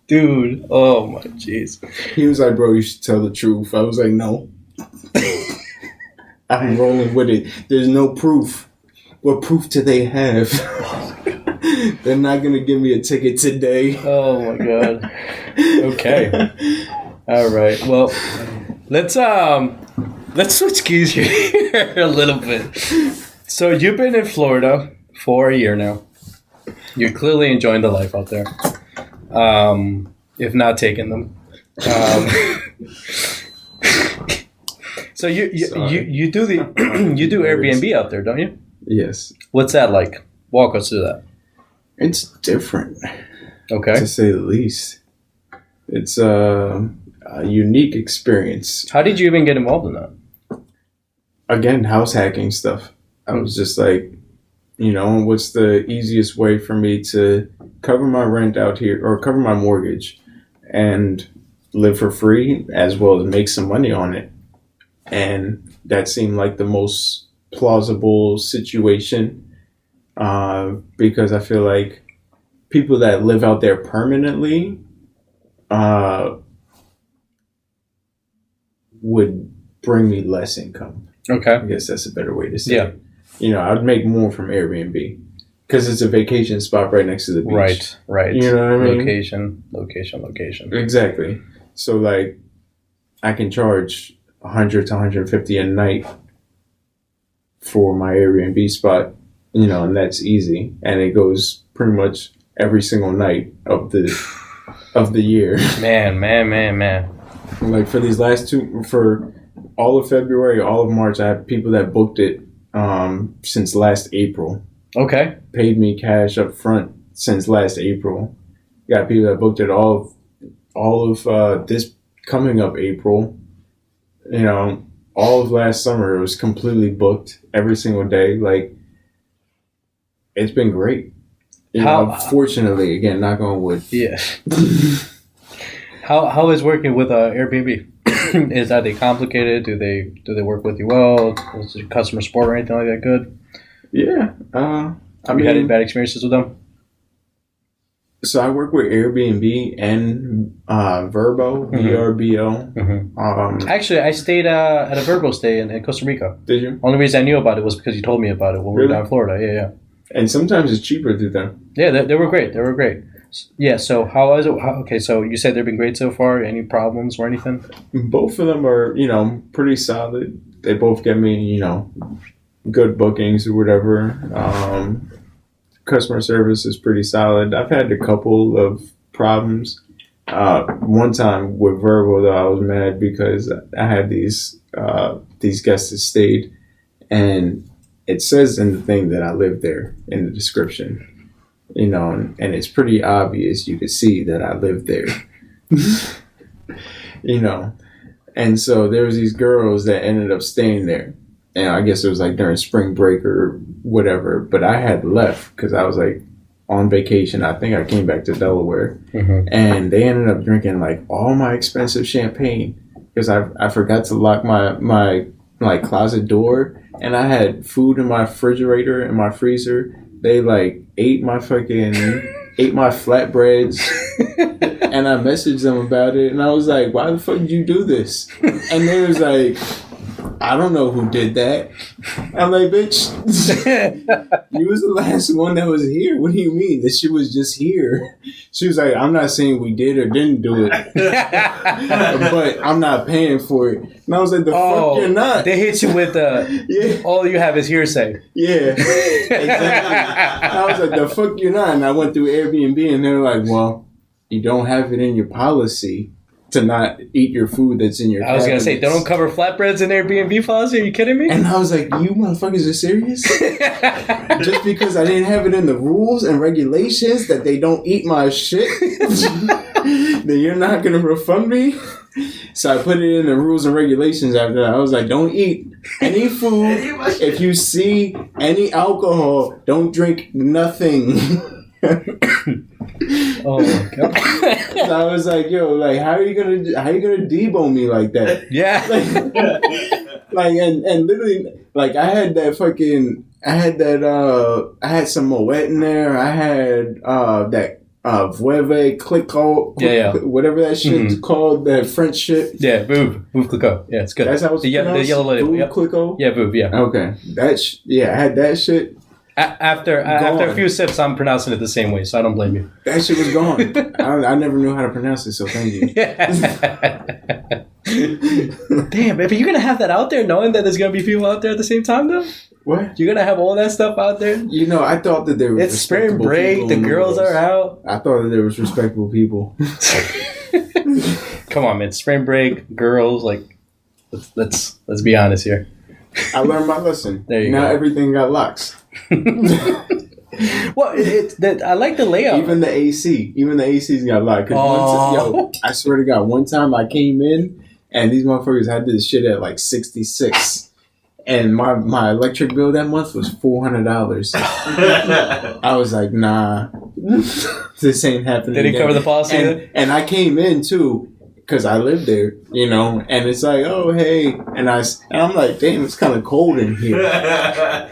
Dude, oh my jeez. He was like, bro, you should tell the truth. I was like, no. I'm rolling with it. There's no proof. What proof do they have? They're not going to give me a ticket today. Oh my God. Okay. All right. Well, let's switch gears here a little bit. So you've been in Florida for a year now. You're clearly enjoying the life out there. If not taking them. So you do you do Airbnb out there, don't you? Yes. What's that like? Walk us through that. It's different. Okay. To say the least. It's a unique experience. How did you even get involved in that? Again, house hacking stuff. I was just like, what's the easiest way for me to cover my rent out here or cover my mortgage and live for free as well as make some money on it. And that seemed like the most plausible situation because I feel like people that live out there permanently would bring me less income. Okay. I guess that's a better way to say Yeah. it. I'd make more from Airbnb because it's a vacation spot right next to the beach. Right. You know what I mean? Location. Exactly. So like, I can charge 100 to 150 a night for my Airbnb spot, and that's easy, and it goes pretty much every single night of the year. Man. Like for these for all of February, all of March, I have people that booked it since last April. Okay. Paid me cash up front since last April. Got people that booked it all of this coming up April. All of last summer it was completely booked every single day. Like, it's been great. Fortunately, again, knock on wood. Yeah. How is working with Airbnb? Is that they complicated? Do they work with you well? Is the customer support or anything like that good? Yeah. Have you had any bad experiences with them? So I work with Airbnb and Verbo, VRBO. Mm-hmm. Actually, I stayed at a Virgo stay in Costa Rica. Did you? Only reason I knew about it was because you told me about it when we were down in Florida. Yeah. And sometimes it's cheaper to them. Yeah, they were great. Yeah, so how is it? Okay, so you said they've been great so far. Any problems or anything? Both of them are, pretty solid. They both get me, good bookings or whatever. Customer service is pretty solid. I've had a couple of problems. One time with Verbo, though, I was mad because I had these these guests that stayed, and it says in the thing that I lived there in the description, you know, and it's pretty obvious. You could see that I lived there, you know. And so there was these girls that ended up staying there. And I guess it was like during spring break or whatever. But I had left because I was like on vacation. I think I came back to Delaware. Mm-hmm. And they ended up drinking like all my expensive champagne because I forgot to lock my like closet door. And I had food in my refrigerator and my freezer. They like ate my flatbreads. And I messaged them about it, and I was like, why the fuck did you do this? And they was like, I don't know who did that. I'm like, bitch, you was the last one that was here. What do you mean? This shit was just here. She was like, I'm not saying we did or didn't do it, but I'm not paying for it. And I was like, the fuck you're not. They hit you with all you have is hearsay. Yeah, exactly. I was like, the fuck you're not. And I went through Airbnb, and they were like, well, you don't have it in your policy to not eat your food that's in your I was going to say, they don't cover flatbreads in Airbnb policy? Are you kidding me? And I was like, you motherfuckers are serious? Just because I didn't have it in the rules and regulations that they don't eat my shit, then you're not going to refund me? So I put it in the rules and regulations after that. I was like, don't eat any food. If you see any alcohol, don't drink nothing. Oh my god! So I was like, "Yo, like, how are you gonna debone me like that?" Yeah, like, and literally, like, I had some Moet in there. I had that Veuve Clicquot, whatever that shit's called, that French shit. Yeah, Veuve Clicquot. Yeah, it's good. That's how it's pronounced? The yellow label. Veuve Clicquot? Yeah, Veuve. Yeah. Okay, I had that shit. After a few sips, I'm pronouncing it the same way, so I don't blame you. That shit was gone. I never knew how to pronounce it, so thank you. Damn, if you're gonna have that out there, knowing that there's gonna be people out there at the same time, though. What? You're gonna have all that stuff out there? You know, I thought that there was. It's spring break. The girls are out. I thought that there was respectable people. Come on, man! Spring break, girls. Like, let's be honest here. I learned my lesson. There you go. Now everything got locks. Well, I like the layout. Even the AC's got locked. I swear to God, one time I came in and these motherfuckers had this shit at like 66, and my electric bill that month was $400. I was like, nah, this ain't happening. Did he cover the policy? And I came in too. Because I live there, you know, and it's like, oh, hey. And I'm like, damn, it's kind of cold in here.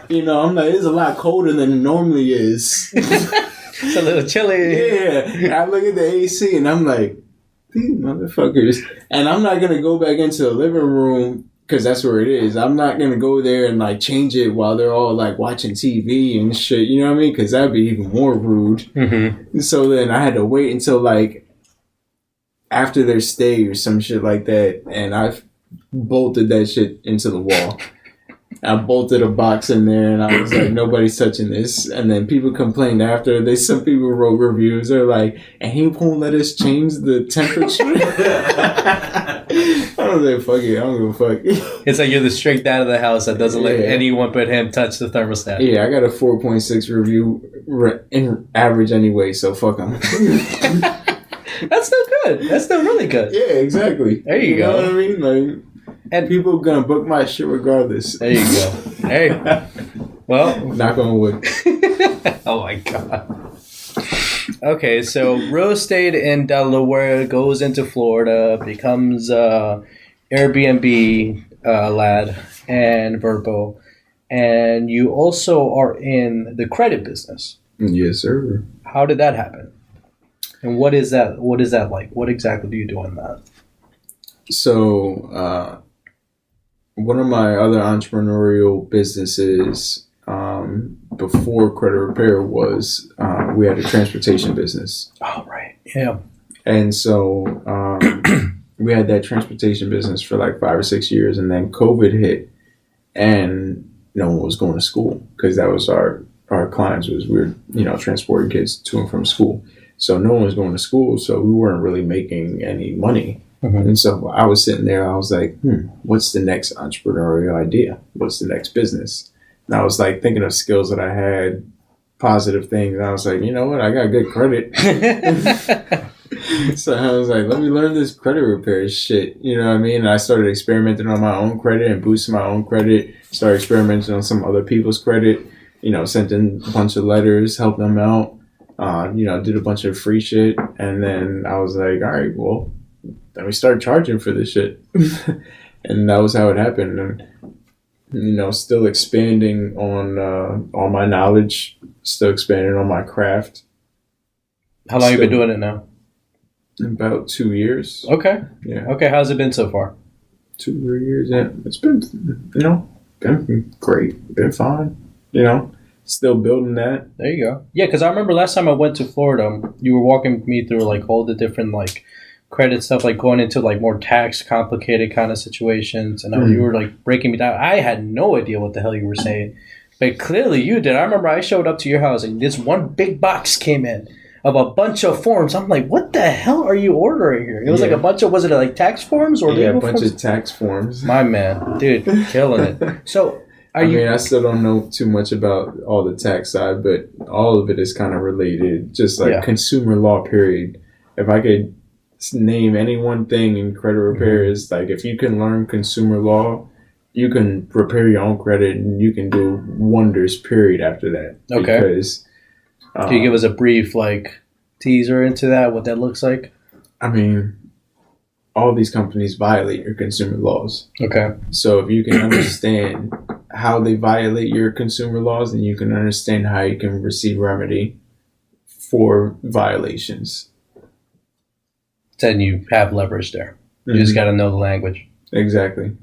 You know, I'm like, it's a lot colder than it normally is. It's a little chilly. Yeah. And I look at the AC and I'm like, these motherfuckers. And I'm not going to go back into the living room because that's where it is. I'm not going to go there and like change it while they're all like watching TV and shit. You know what I mean? Because that'd be even more rude. Mm-hmm. So then I had to wait until like after their stay or some shit like that, and I bolted that shit into the wall. I bolted a box in there, and I was like, nobody's touching this. And then people complained after. Some people wrote reviews. They're like, and he won't let us change the temperature? I was like, fuck it. I don't give a fuck. It's like you're the strict dad of the house that doesn't let anyone but him touch the thermostat. Yeah, I got a 4.6 review in average anyway, so fuck him. That's still good. That's still really good. Yeah, exactly. There you go. Know what I mean? Like, and people are gonna book my shit regardless. There you go. Hey, well, knock on wood. Oh my god. Okay, so Rose stayed in Delaware, goes into Florida, becomes Airbnb lad and Verbo, and you also are in the credit business. Yes, sir. How did that happen? And what is that? What is that like? What exactly do you do in that? So, one of my other entrepreneurial businesses before credit repair was we had a transportation business. Oh, right. Yeah. And so we had that transportation business for like 5 or 6 years, and then COVID hit, and no one was going to school because that was our clients was we were transporting kids to and from school. So no one was going to school, so we weren't really making any money. And so I was sitting there, I was like, what's the next entrepreneurial idea? What's the next business? And I was like thinking of skills that I had, positive things. And I was like, you know what? I got good credit. So I was like, let me learn this credit repair shit. You know what I mean? And I started experimenting on my own credit and boosting my own credit. Started experimenting on some other people's credit. Sent in a bunch of letters, helped them out. Did a bunch of free shit. And then I was like, all right, well, then we started charging for this shit. And that was how it happened. And, still expanding on my knowledge, still expanding on my craft. How long have you been doing it now? About 2 years. Okay. Yeah. Okay, how's it been so far? 2-3 years. Yeah. It's been, been great. Been fine. Still building that. There you go. Yeah, because I remember last time I went to Florida, you were walking me through like all the different like credit stuff, like going into like more tax complicated kind of situations, and you were like breaking me down. I had no idea what the hell you were saying, but clearly you did. I remember I showed up to your house and this one big box came in of a bunch of forms. I'm like, what the hell are you ordering here? It was like a bunch of, was it like tax forms or legal forms? Yeah, a bunch of tax forms. My man, dude, killing it. So I still don't know too much about all the tax side, but all of it is kind of related. Just like consumer law, period. If I could name any one thing in credit repair, is like if you can learn consumer law, you can repair your own credit and you can do wonders, period, after that. Okay. Because, can you give us a brief like teaser into that, what that looks like? I mean, all these companies violate your consumer laws. Okay. So if you can understand how they violate your consumer laws, then you can understand how you can receive remedy for violations. Then you have leverage there. You just got to know the language. Exactly.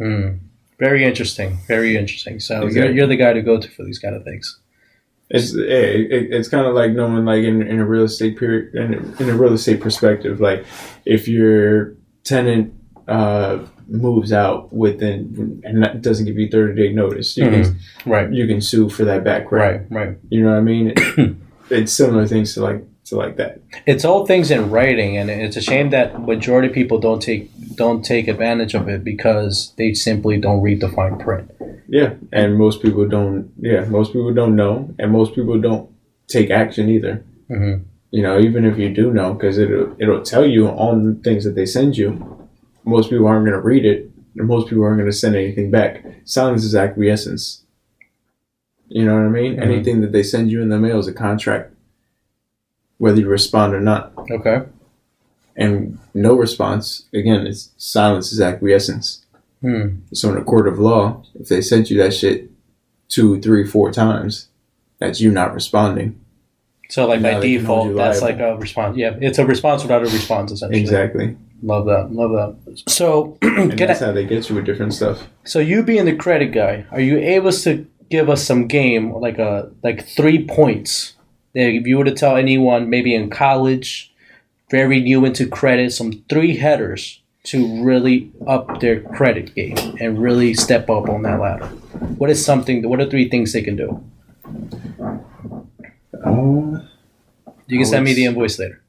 Very interesting. Very interesting. So Exactly. you're the guy to go to for these kind of things. It's kind of like knowing, like in a real estate period, in a real estate perspective, like if your tenant moves out within and that doesn't give you 30-day notice, you can sue for that back rent. Right. You know what I mean? It's similar things to like that. It's all things in writing, and it's a shame that majority of people don't take advantage of it because they simply don't read the fine print. Yeah, and most people don't. Yeah, most people don't know, and most people don't take action either. Even if you do know, because it'll tell you on the things that they send you. Most people aren't going to read it, and most people aren't going to send anything back. Silence is acquiescence. You know what I mean? Anything that they send you in the mail is a contract, whether you respond or not. Okay. And no response, again, it's silence is acquiescence. So in a court of law, if they sent you that shit 2, 3, 4 times, that's you not responding. So like by default, that's like a response. Yeah, it's a response without a response, essentially. Exactly. Love that. So and that's how they get you with different stuff. So you being the credit guy, are you able to give us some game, like 3 points that if you were to tell anyone maybe in college, very new into credit, some 3 headers to really up their credit game and really step up on that ladder? What are 3 things they can do? You can send me the invoice later.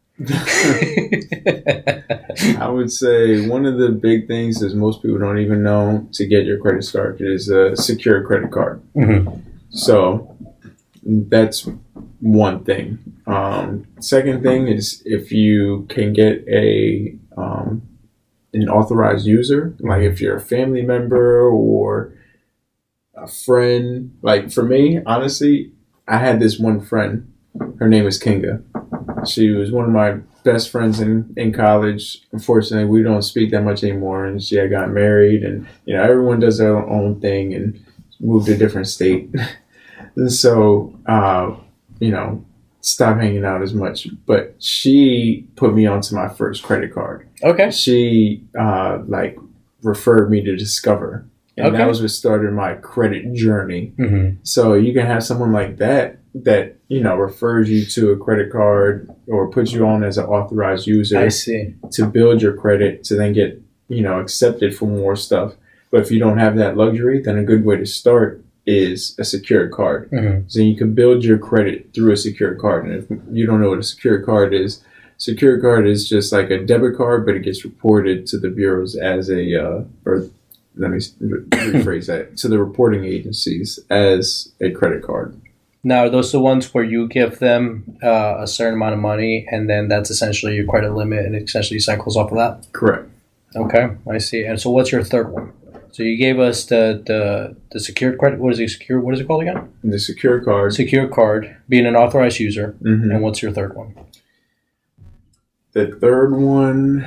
I would say one of the big things is most people don't even know to get your credit started is a secure credit card. So that's one thing. Second thing is if you can get an authorized user, like if you're a family member or a friend. Like for me, honestly, I had this one friend. Her name is Kinga. She was one of my best friends in college. Unfortunately, we don't speak that much anymore, and she had got married, and everyone does their own thing and moved to a different state. And so, stopped hanging out as much. But she put me onto my first credit card. Okay. She referred me to Discover, and that was what started my credit journey. So you can have someone like that refers you to a credit card or puts you on as an authorized user. I see. To build your credit to then get, accepted for more stuff. But if you don't have that luxury, then a good way to start is a secured card. So you can build your credit through a secured card. And if you don't know what a secured card is, Secured card is just like a debit card, but it gets reported to the bureaus as or let me rephrase that, to the reporting agencies as a credit card. Now, are those the ones where you give them a certain amount of money, and then that's essentially your credit limit, and it essentially cycles off of that? Correct. Okay, I see. And so what's your third one? So you gave us the secured credit. What is it called again? The secured card. Secured card, being an authorized user. Mm-hmm. And what's your third one? The third one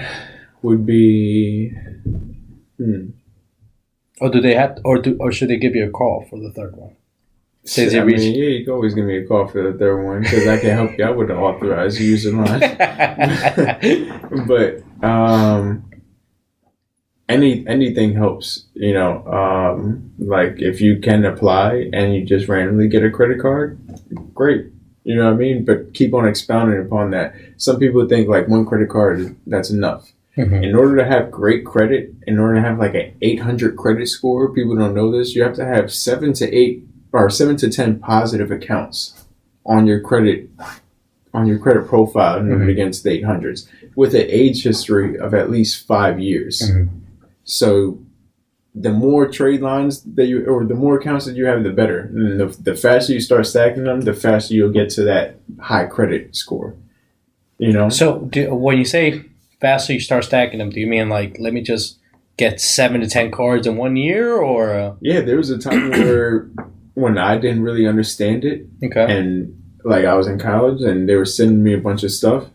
would be. Or do they have, or should they give you a call for the third one? Yeah, you can always give me a call for the third one because I can help you out with the authorized user line. But anything helps, like if you can apply and you just randomly get a credit card, great. You know what I mean? But keep on expounding upon that. Some people think like one credit card, that's enough. Mm-hmm. In order to have great credit, in order to have like an 800 credit score, people don't know this, you have to have 7 to 10 positive accounts on your credit profile in order to get into the 800s with an age history of at least 5 years. Mm-hmm. So the more trade lines the more accounts that you have, the better. And the faster you start stacking them, the faster you'll get to that high credit score. So when you say faster you start stacking them, do you mean like, let me just get 7 to 10 cards in 1 year, or? Yeah, there was a time where when I didn't really understand it, and like I was in college and they were sending me a bunch of stuff,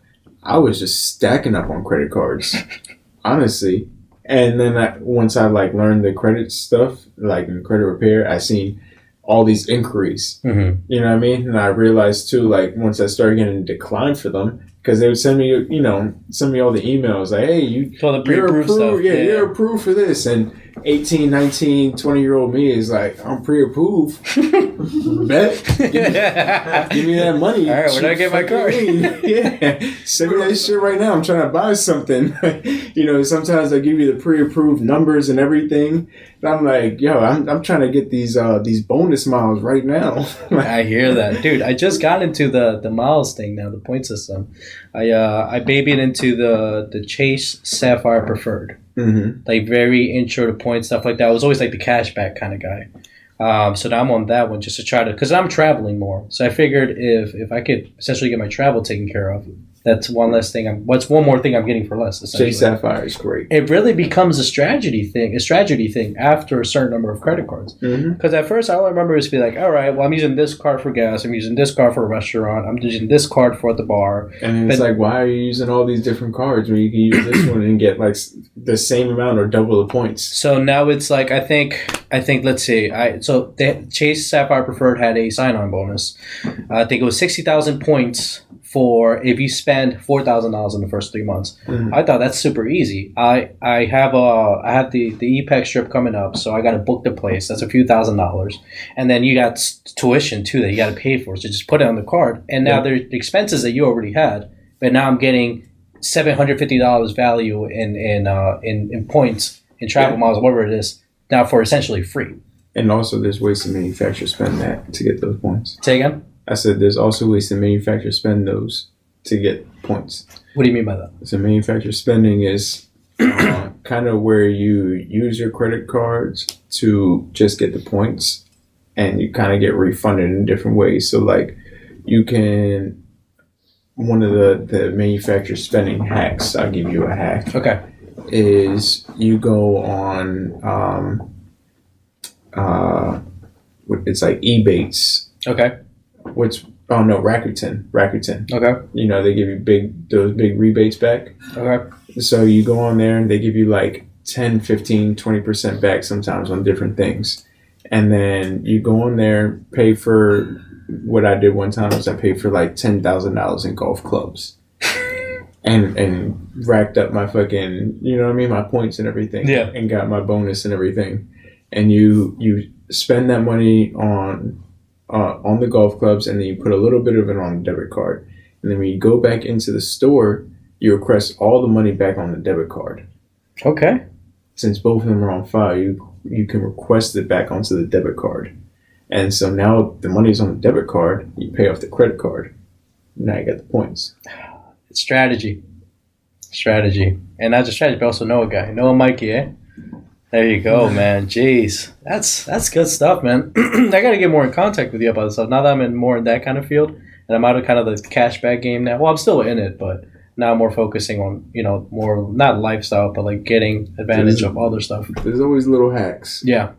I was just stacking up on credit cards, honestly. And then once I like learned the credit stuff, like in credit repair, I seen all these inquiries. Mm-hmm. You know what I mean? And I realized too, like once I started getting declined for them, because they would send me all the emails like, hey, you're approved. Stuff. Yeah, you're approved for this. And 18, 19, 20-year-old me is like, I'm pre-approved. Bet. Give me that money. All right, where do I get my card? Yeah. Send me that shit right now. I'm trying to buy something. Sometimes I give you the pre-approved numbers and everything. And I'm like, yo, I'm trying to get these bonus miles right now. I hear that. Dude, I just got into the miles thing now, the point system. I babied into the Chase Sapphire Preferred. Mm-hmm. Like very intro to point, stuff like that. I was always like the cashback kind of guy. So now I'm on that one just to try to, because I'm traveling more. So I figured if I could essentially get my travel taken care of, that's one less thing. What's one more thing I'm getting for less? Chase Sapphire is great. It really becomes a strategy thing after a certain number of credit cards. Because at first, all I remember is to be like, all right, well, I'm using this card for gas. I'm using this card for a restaurant. I'm using this card for at the bar. And it's like, why are you using all these different cards when you can use this one and get like the same amount or double the points? So now it's like, I think let's see. So Chase Sapphire Preferred had a sign-on bonus. I think it was 60,000 points for if you spend $4,000 in the first 3 months. Mm-hmm. I thought that's super easy. I have the EPEX trip coming up, so I got to book the place. That's a few $1,000s, and then you got tuition too that you got to pay for. So just put it on the card, and now there's expenses that you already had, but now I'm getting $750 value in points in travel miles, whatever it is, now for essentially free. And also, there's ways to manufacture spend that to get those points. Say again? I said there's also ways to manufacture spend those to get points. What do you mean by that? So manufacturer spending is kind of where you use your credit cards to just get the points, and you kind of get refunded in different ways. So like you can, one of the manufacturer spending hacks, I'll give you a hack. Okay. Is you go on, it's like Ebates. Okay. Rakuten. Okay. They give you those big rebates back. Okay. So you go on there and they give you like 10, 15, 20% back sometimes on different things. And then you go on there, pay for, what I did one time was I paid for like $10,000 in golf clubs. and racked up my fucking, my points and everything. Yeah. And got my bonus and everything. And you spend that money on the golf clubs, and then you put a little bit of it on the debit card. And then when you go back into the store, you request all the money back on the debit card. Okay. Since both of them are on file, you can request it back onto the debit card. And so now the money's on the debit card, you pay off the credit card. Now you got the points. It's strategy. Strategy. And not just strategy, but also know a guy. Know a Mikey, eh? There you go, man. Jeez. That's good stuff, man. I got to get more in contact with you about this stuff. Now that I'm more in that kind of field, and I'm out of kind of the cashback game now. Well, I'm still in it, but now I'm more focusing on, more, not lifestyle, but like getting advantage of other stuff. There's always little hacks. Yeah.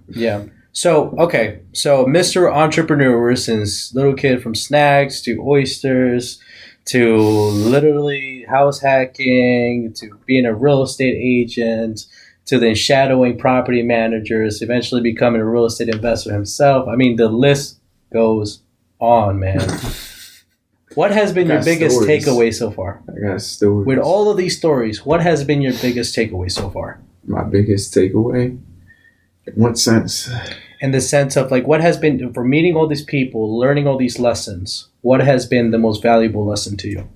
So, okay. So, Mr. Entrepreneur, since little kid from snacks to oysters to literally house hacking to being a real estate agent to then shadowing property managers, eventually becoming a real estate investor himself. I mean, the list goes on, man. What has been your biggest takeaway so far? I got stories. With all of these stories, what has been your biggest takeaway so far? My biggest takeaway? In what sense? In the sense of, like, what has been, for meeting all these people, learning all these lessons, what has been the most valuable lesson to you?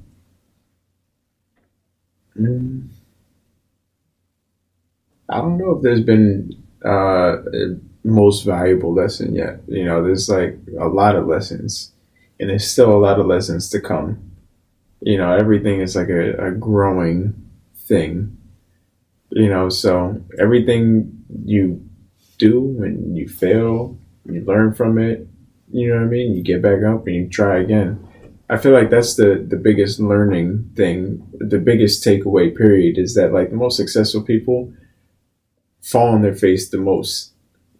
I don't know if there's been a most valuable lesson yet. There's like a lot of lessons. And there's still a lot of lessons to come. Everything is like a growing thing. So everything you do and you fail, you learn from it. You know what I mean? You get back up and you try again. I feel like that's the biggest learning thing. The biggest takeaway period is that like the most successful people fall on their face the most.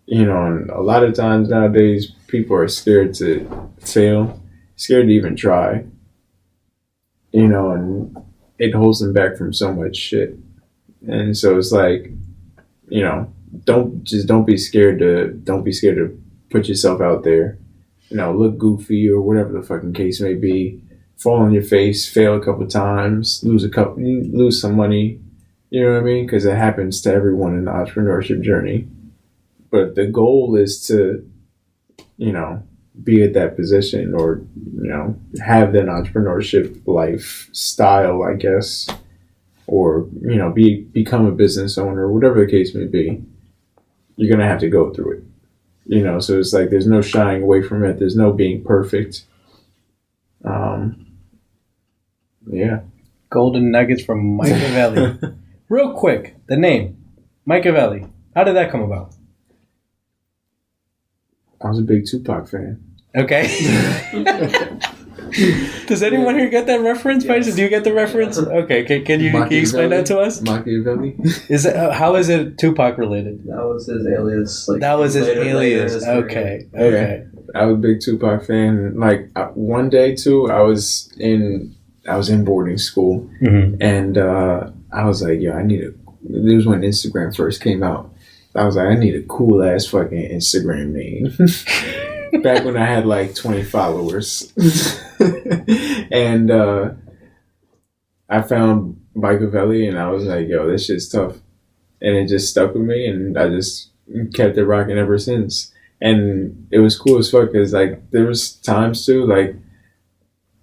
And a lot of times nowadays people are scared to fail. Scared to even try, and it holds them back from so much shit. And so it's like, don't be scared to put yourself out there, look goofy or whatever the fucking case may be, fall on your face, fail a couple times, lose some money, you know what I mean? Because it happens to everyone in the entrepreneurship journey. But the goal is to, be at that position or, have that entrepreneurship lifestyle, I guess, or, become a business owner, whatever the case may be. You're going to have to go through it, so it's like, there's no shying away from it. There's no being perfect. Yeah. Golden nuggets from Mikeavelli. Real quick, the name, Mikeavelli. How did that come about? I was a big Tupac fan. Okay. Does anyone here get that reference? Yes. Do you get the reference? Okay. Can you explain that to us? Mikeavelli. Is it how is it Tupac related? That was his alias. That was his alias. Okay. Yeah. I was a big Tupac fan. Like one day too, I was in boarding school, and I was like, "Yo, this was when Instagram first came out. I was like, I need a cool ass fucking Instagram name." Back when I had like 20 followers. And I found Mikeavelli and I was like, yo, this shit's tough. And it just stuck with me and I just kept it rocking ever since. And it was cool as fuck because like there was times too, like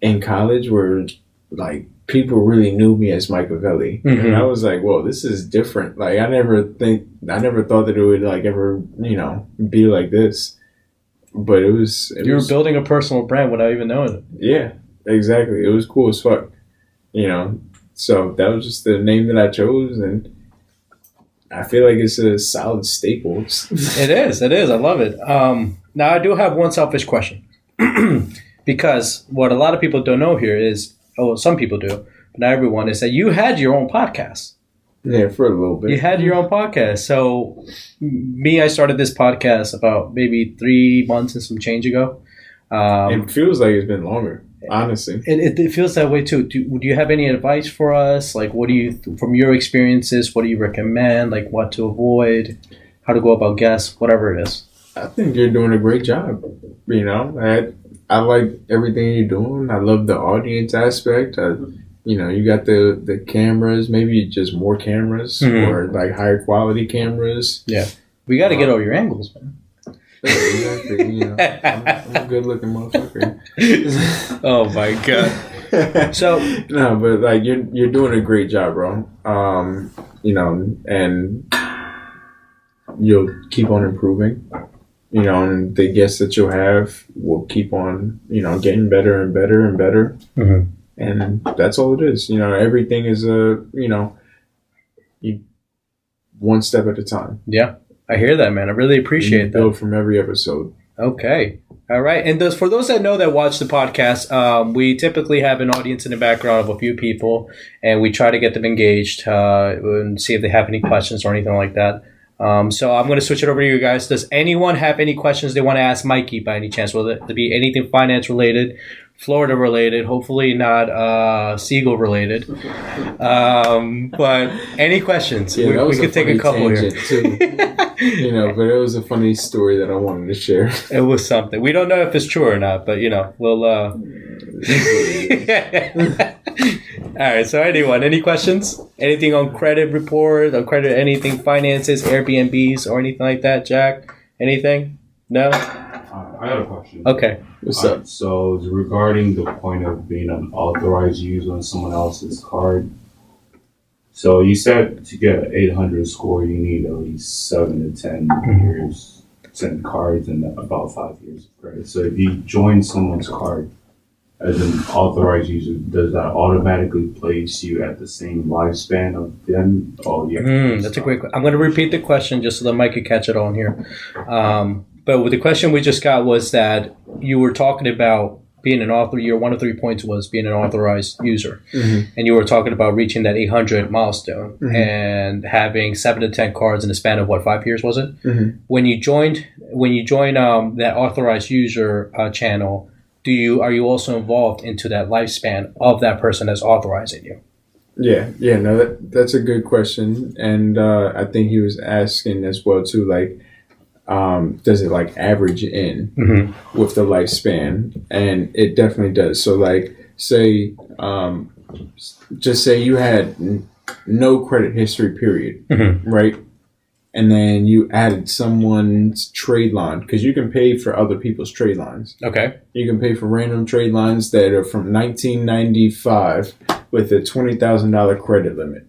in college where like people really knew me as Mikeavelli. And I was like, whoa, this is different. Like I never thought that it would like ever, be like this. But you were building a personal brand without even knowing it. Yeah, exactly. It was cool as fuck. So that was just the name that I chose, and I feel like it's a solid staple. It is. I love it. Now, I do have one selfish question. Because what a lot of people don't know here is, some people do, but not everyone, is that you had your own podcast. Yeah, for a little bit. You had your own podcast. So, I started this podcast about maybe 3 months and some change ago. It feels like it's been longer, honestly. It feels that way too. Do you have any advice for us? Like, from your experiences, what do you recommend? Like, what to avoid, how to go about guests, whatever it is. I think you're doing a great job. I like everything you're doing. I love the audience aspect. You got the cameras, maybe just more cameras or like higher quality cameras. Yeah. We got to get all your angles, man. Exactly. I'm a good looking motherfucker. Oh my God. So no, but like you're doing a great job, bro. And you'll keep on improving. And the guests that you'll have will keep on, getting better and better and better. And that's all it is. Everything is one step at a time. Yeah, I hear that, man. I really appreciate that. Build from every episode. Okay. All right. And for those that know that watch the podcast, we typically have an audience in the background of a few people, and we try to get them engaged and see if they have any questions or anything like that. So I'm going to switch it over to you guys. Does anyone have any questions they want to ask Mikey by any chance? Will it be anything finance related, Florida related, hopefully not Seagull related? But any questions? Yeah, we could take a couple here. Too. But it was a funny story that I wanted to share. It was something. We don't know if it's true or not, but we'll. All right. So, anyone, any questions? Anything on credit report, on credit, anything, finances, Airbnbs, or anything like that? Jack, anything? No. I got a question. Okay. What's up? So, regarding the point of being an authorized user on someone else's card. So you said to get an 800 score, you need at least 7 to 10 years, 10 cards, and about 5 years of credit. So if you join someone's card as an authorized user, does that automatically place you at the same lifespan of them? That's a great question. I'm going to repeat the question just so that Mike could catch it on here. But with the question we just got was that you were talking about being an author. Your 1 of 3 points was being an authorized user. Mm-hmm. And you were talking about reaching that 800 milestone and having 7 to 10 cards in a span of 5 years, was it? Mm-hmm. When you join that authorized user channel, are you also involved into that lifespan of that person that's authorizing you? Yeah, no, that's a good question. And I think he was asking as well too, does it average in with the lifespan? And it definitely does. So say, just say you had no credit history period, right? And then you added someone's trade line, because you can pay for other people's trade lines. Okay. You can pay for random trade lines that are from 1995 with a $20,000 credit limit.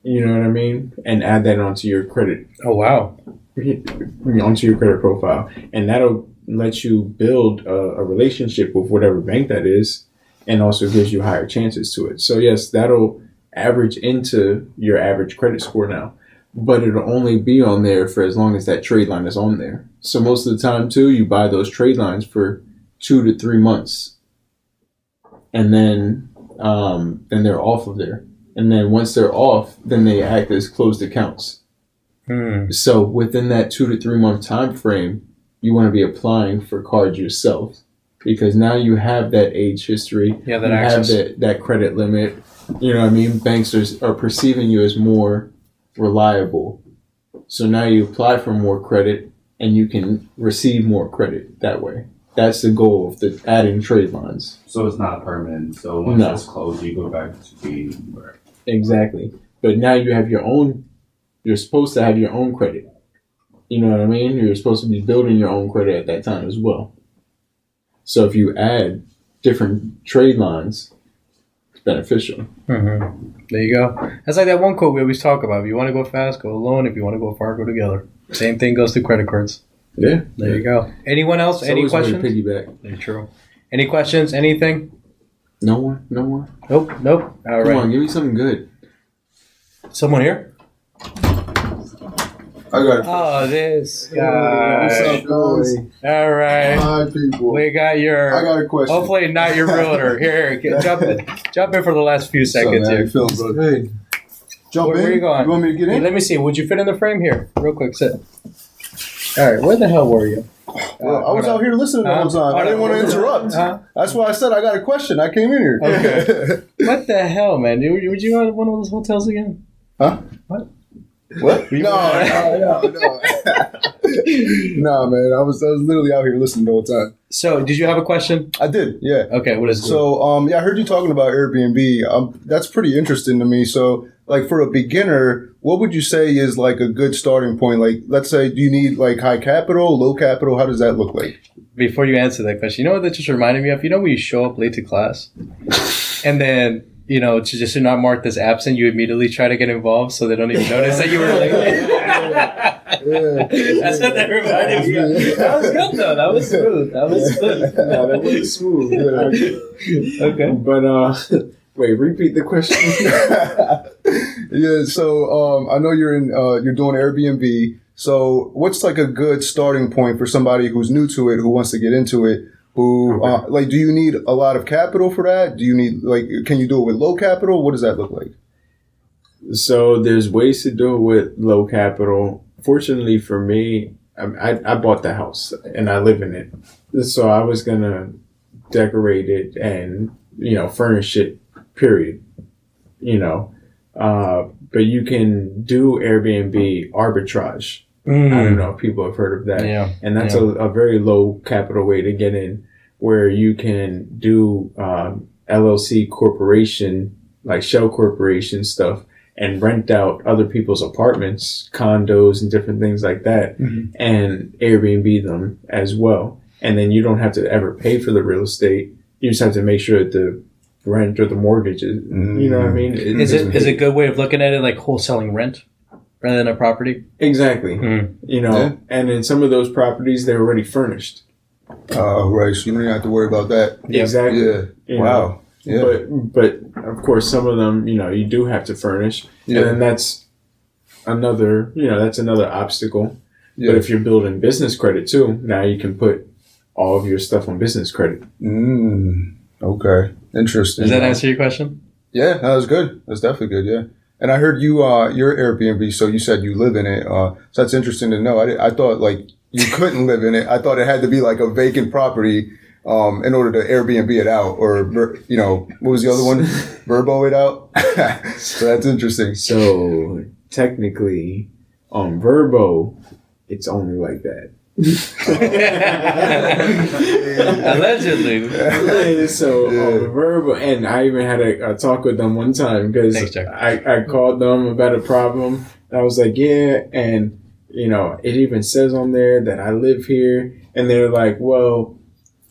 You know what I mean? And add that onto your credit. Oh, wow. Onto your credit profile, and that'll let you build a relationship with whatever bank that is, and also gives you higher chances to it. So yes, that'll average into your average credit score now, but it'll only be on there for as long as that trade line is on there. So most of the time too, you buy those trade lines for 2 to 3 months, and then they're off of there, and then once they're off, then they act as closed accounts. So within that 2 to 3 month time frame, you want to be applying for cards yourself, because now you have that age history. Yeah, that you access. have that credit limit. You know what I mean? Banks are perceiving you as more reliable. So now you apply for more credit and you can receive more credit that way. That's the goal of the adding trade lines. So it's not permanent. So once it's closed, you go back to being where. Exactly. But now you have your own. You're supposed to have your own credit. You know what I mean? You're supposed to be building your own credit at that time as well. So if you add different trade lines, it's beneficial. Mm-hmm. There you go. That's like that one quote we always talk about. If you want to go fast, go alone. If you want to go far, go together. Same thing goes to credit cards. Yeah. There you go. Anyone else? It's any questions? Piggyback. Very true. Any questions? Anything? No one? Nope. All right. Come on, give me something good. Someone here? I got it. Oh, this guy. What's up, guys? All right. Hi, people. We got your. I got a question. Hopefully not your realtor. Here, jump in for the last few seconds here. Feeling good. Hey. Jump Where in. are you going? You want me to get in? Hey, let me see. Would you fit in the frame here? Real quick, sit. All right. Where the hell were you? Well, I was out here listening the whole time. I didn't want to interrupt. That's why I said I got a question. I came in here. Okay. What the hell, man? Would you go to one of those hotels again? Huh? What? What? No. Nah, man. I was literally out here listening the whole time. So, did you have a question? I did, yeah. Okay, what is it? So, I heard you talking about Airbnb. That's pretty interesting to me. So, for a beginner, what would you say is a good starting point? Let's say, do you need high capital, low capital? How does that look like? Before you answer that question, you know what that just reminded me of? You know when you show up late to class, and then to not marked as absent, you immediately try to get involved so they don't even notice that you were late. Yeah. That's what that reminded me of. That was good though. That was smooth. That was smooth. No, that was smooth. Okay. But wait, repeat the question. Yeah. So I know you're doing Airbnb. So what's like a good starting point for somebody who's new to it, who wants to get into it? Who like, do you need a lot of capital for that? Do you need can you do it with low capital? What does that look like? So there's ways to do it with low capital. Fortunately for me, I bought the house and I live in it. So I was gonna decorate it and furnish it. Period. But you can do Airbnb arbitrage. I don't know if people have heard of that. Yeah. And that's a very low capital way to get in, where you can do LLC corporation, like shell corporation stuff, and rent out other people's apartments, condos, and different things like that, and Airbnb them as well. And then you don't have to ever pay for the real estate. You just have to make sure that the rent or the mortgages, you know what I mean? Is it a good way of looking at it, like wholesaling rent rather than a property? Exactly. And in some of those properties, they're already furnished. Oh, right. So you don't even have to worry about that. Exactly. Yeah. Wow. Yeah. But of course, some of them, you do have to furnish. Yeah. And then that's another obstacle. Yeah. But if you're building business credit too, now you can put all of your stuff on business credit. Okay. Interesting. Does that answer your question? Yeah, that was good. That's definitely good. Yeah. And I heard your Airbnb. So you said you live in it. So that's interesting to know. I thought like you couldn't live in it. I thought it had to be like a vacant property, in order to Airbnb it out, or what was the other one? Verbo it out. So that's interesting. So technically, on Verbo, it's only like that. Allegedly. So on Verbo, and I even had a talk with them one time because I called them about a problem. And I was like, yeah, and it even says on there that I live here, and they're like, well,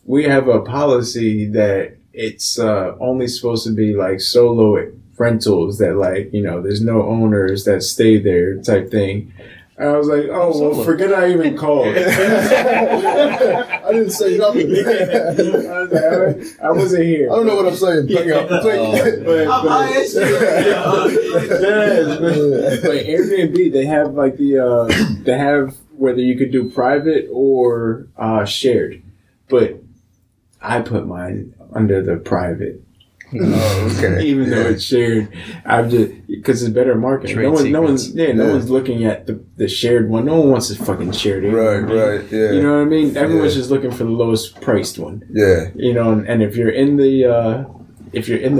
we have a policy that it's only supposed to be like solo rentals that there's no owners that stay there type thing. And I was like, oh, well, forget I even called. I didn't say nothing. I wasn't here. I don't know what I'm saying. But Airbnb, they have like they have whether you could do private or shared. But I put mine under the private. Oh, okay. Even though it's shared, I'm just because it's better marketing. No one's looking at the shared one. No one wants to fucking share it. Right. Yeah. You know what I mean? Everyone's just looking for the lowest priced one. Yeah. And if you're in the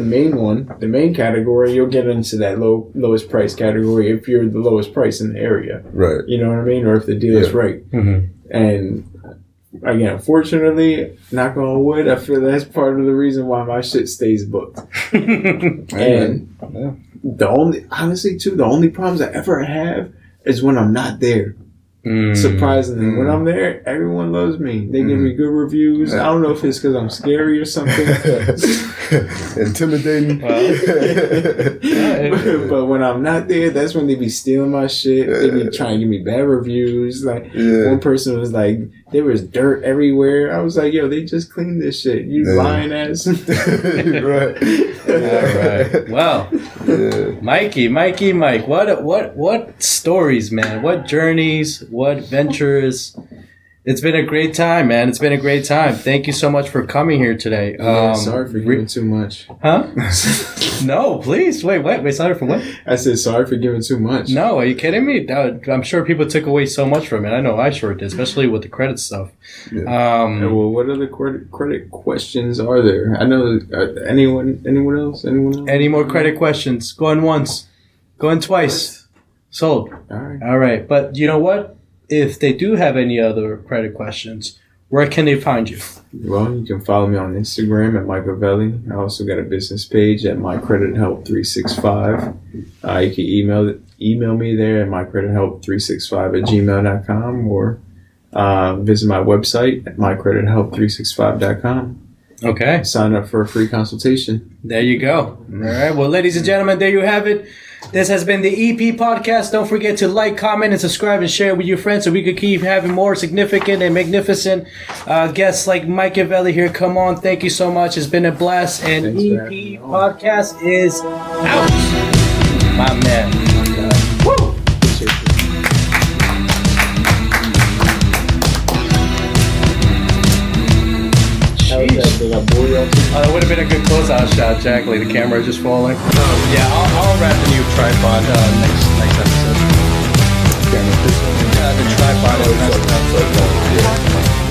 main one, the main category, you'll get into that lowest price category if you're the lowest price in the area. Right. You know what I mean? Or if the deal is right. And again, fortunately, knock on wood, I feel that's part of the reason why my shit stays booked. And the only problems I ever have is when I'm not there. Surprisingly, when I'm there, everyone loves me. They give me good reviews. I don't know if it's because I'm scary or something. Intimidating. But when I'm not there, that's when they be stealing my shit. They be trying to give me bad reviews. Like one person was like, there was dirt everywhere. I was like, yo, they just cleaned this shit. You lying ass. Right. All right. Well, Mike, what stories, man? What journeys? What ventures? It's been a great time, man. It's been a great time. Thank you so much for coming here today. Sorry for giving too much. Huh? No, please. Wait, sorry for what? I said sorry for giving too much. No, are you kidding me? I'm sure people took away so much from it. I know I sure did, especially with the credit stuff. Well, what other credit questions are there? I know anyone else? Any more credit questions? Going once. Going twice. Sold. All right. But you know what? If they do have any other credit questions, where can they find you? Well, you can follow me on Instagram at Mikeavelli. I also got a business page at mycredithelp365. You can email me there at mycredithelp365@gmail.com or visit my website at mycredithelp365.com. Okay. Sign up for a free consultation. There you go. All right. Well, ladies and gentlemen, there you have it. This has been the EP podcast. Don't forget to like, comment, and subscribe and share with your friends so we could keep having more significant and magnificent guests like Mikeavelli here. Come on. Thank you so much. It's been a blast. And Thanks for EP having me on. podcast is out. My man. Woo! That would have been a good closeout shot, Jack. Like the camera just falling. Yeah, I'll wrap the new tripod next episode. The tripod is messed up.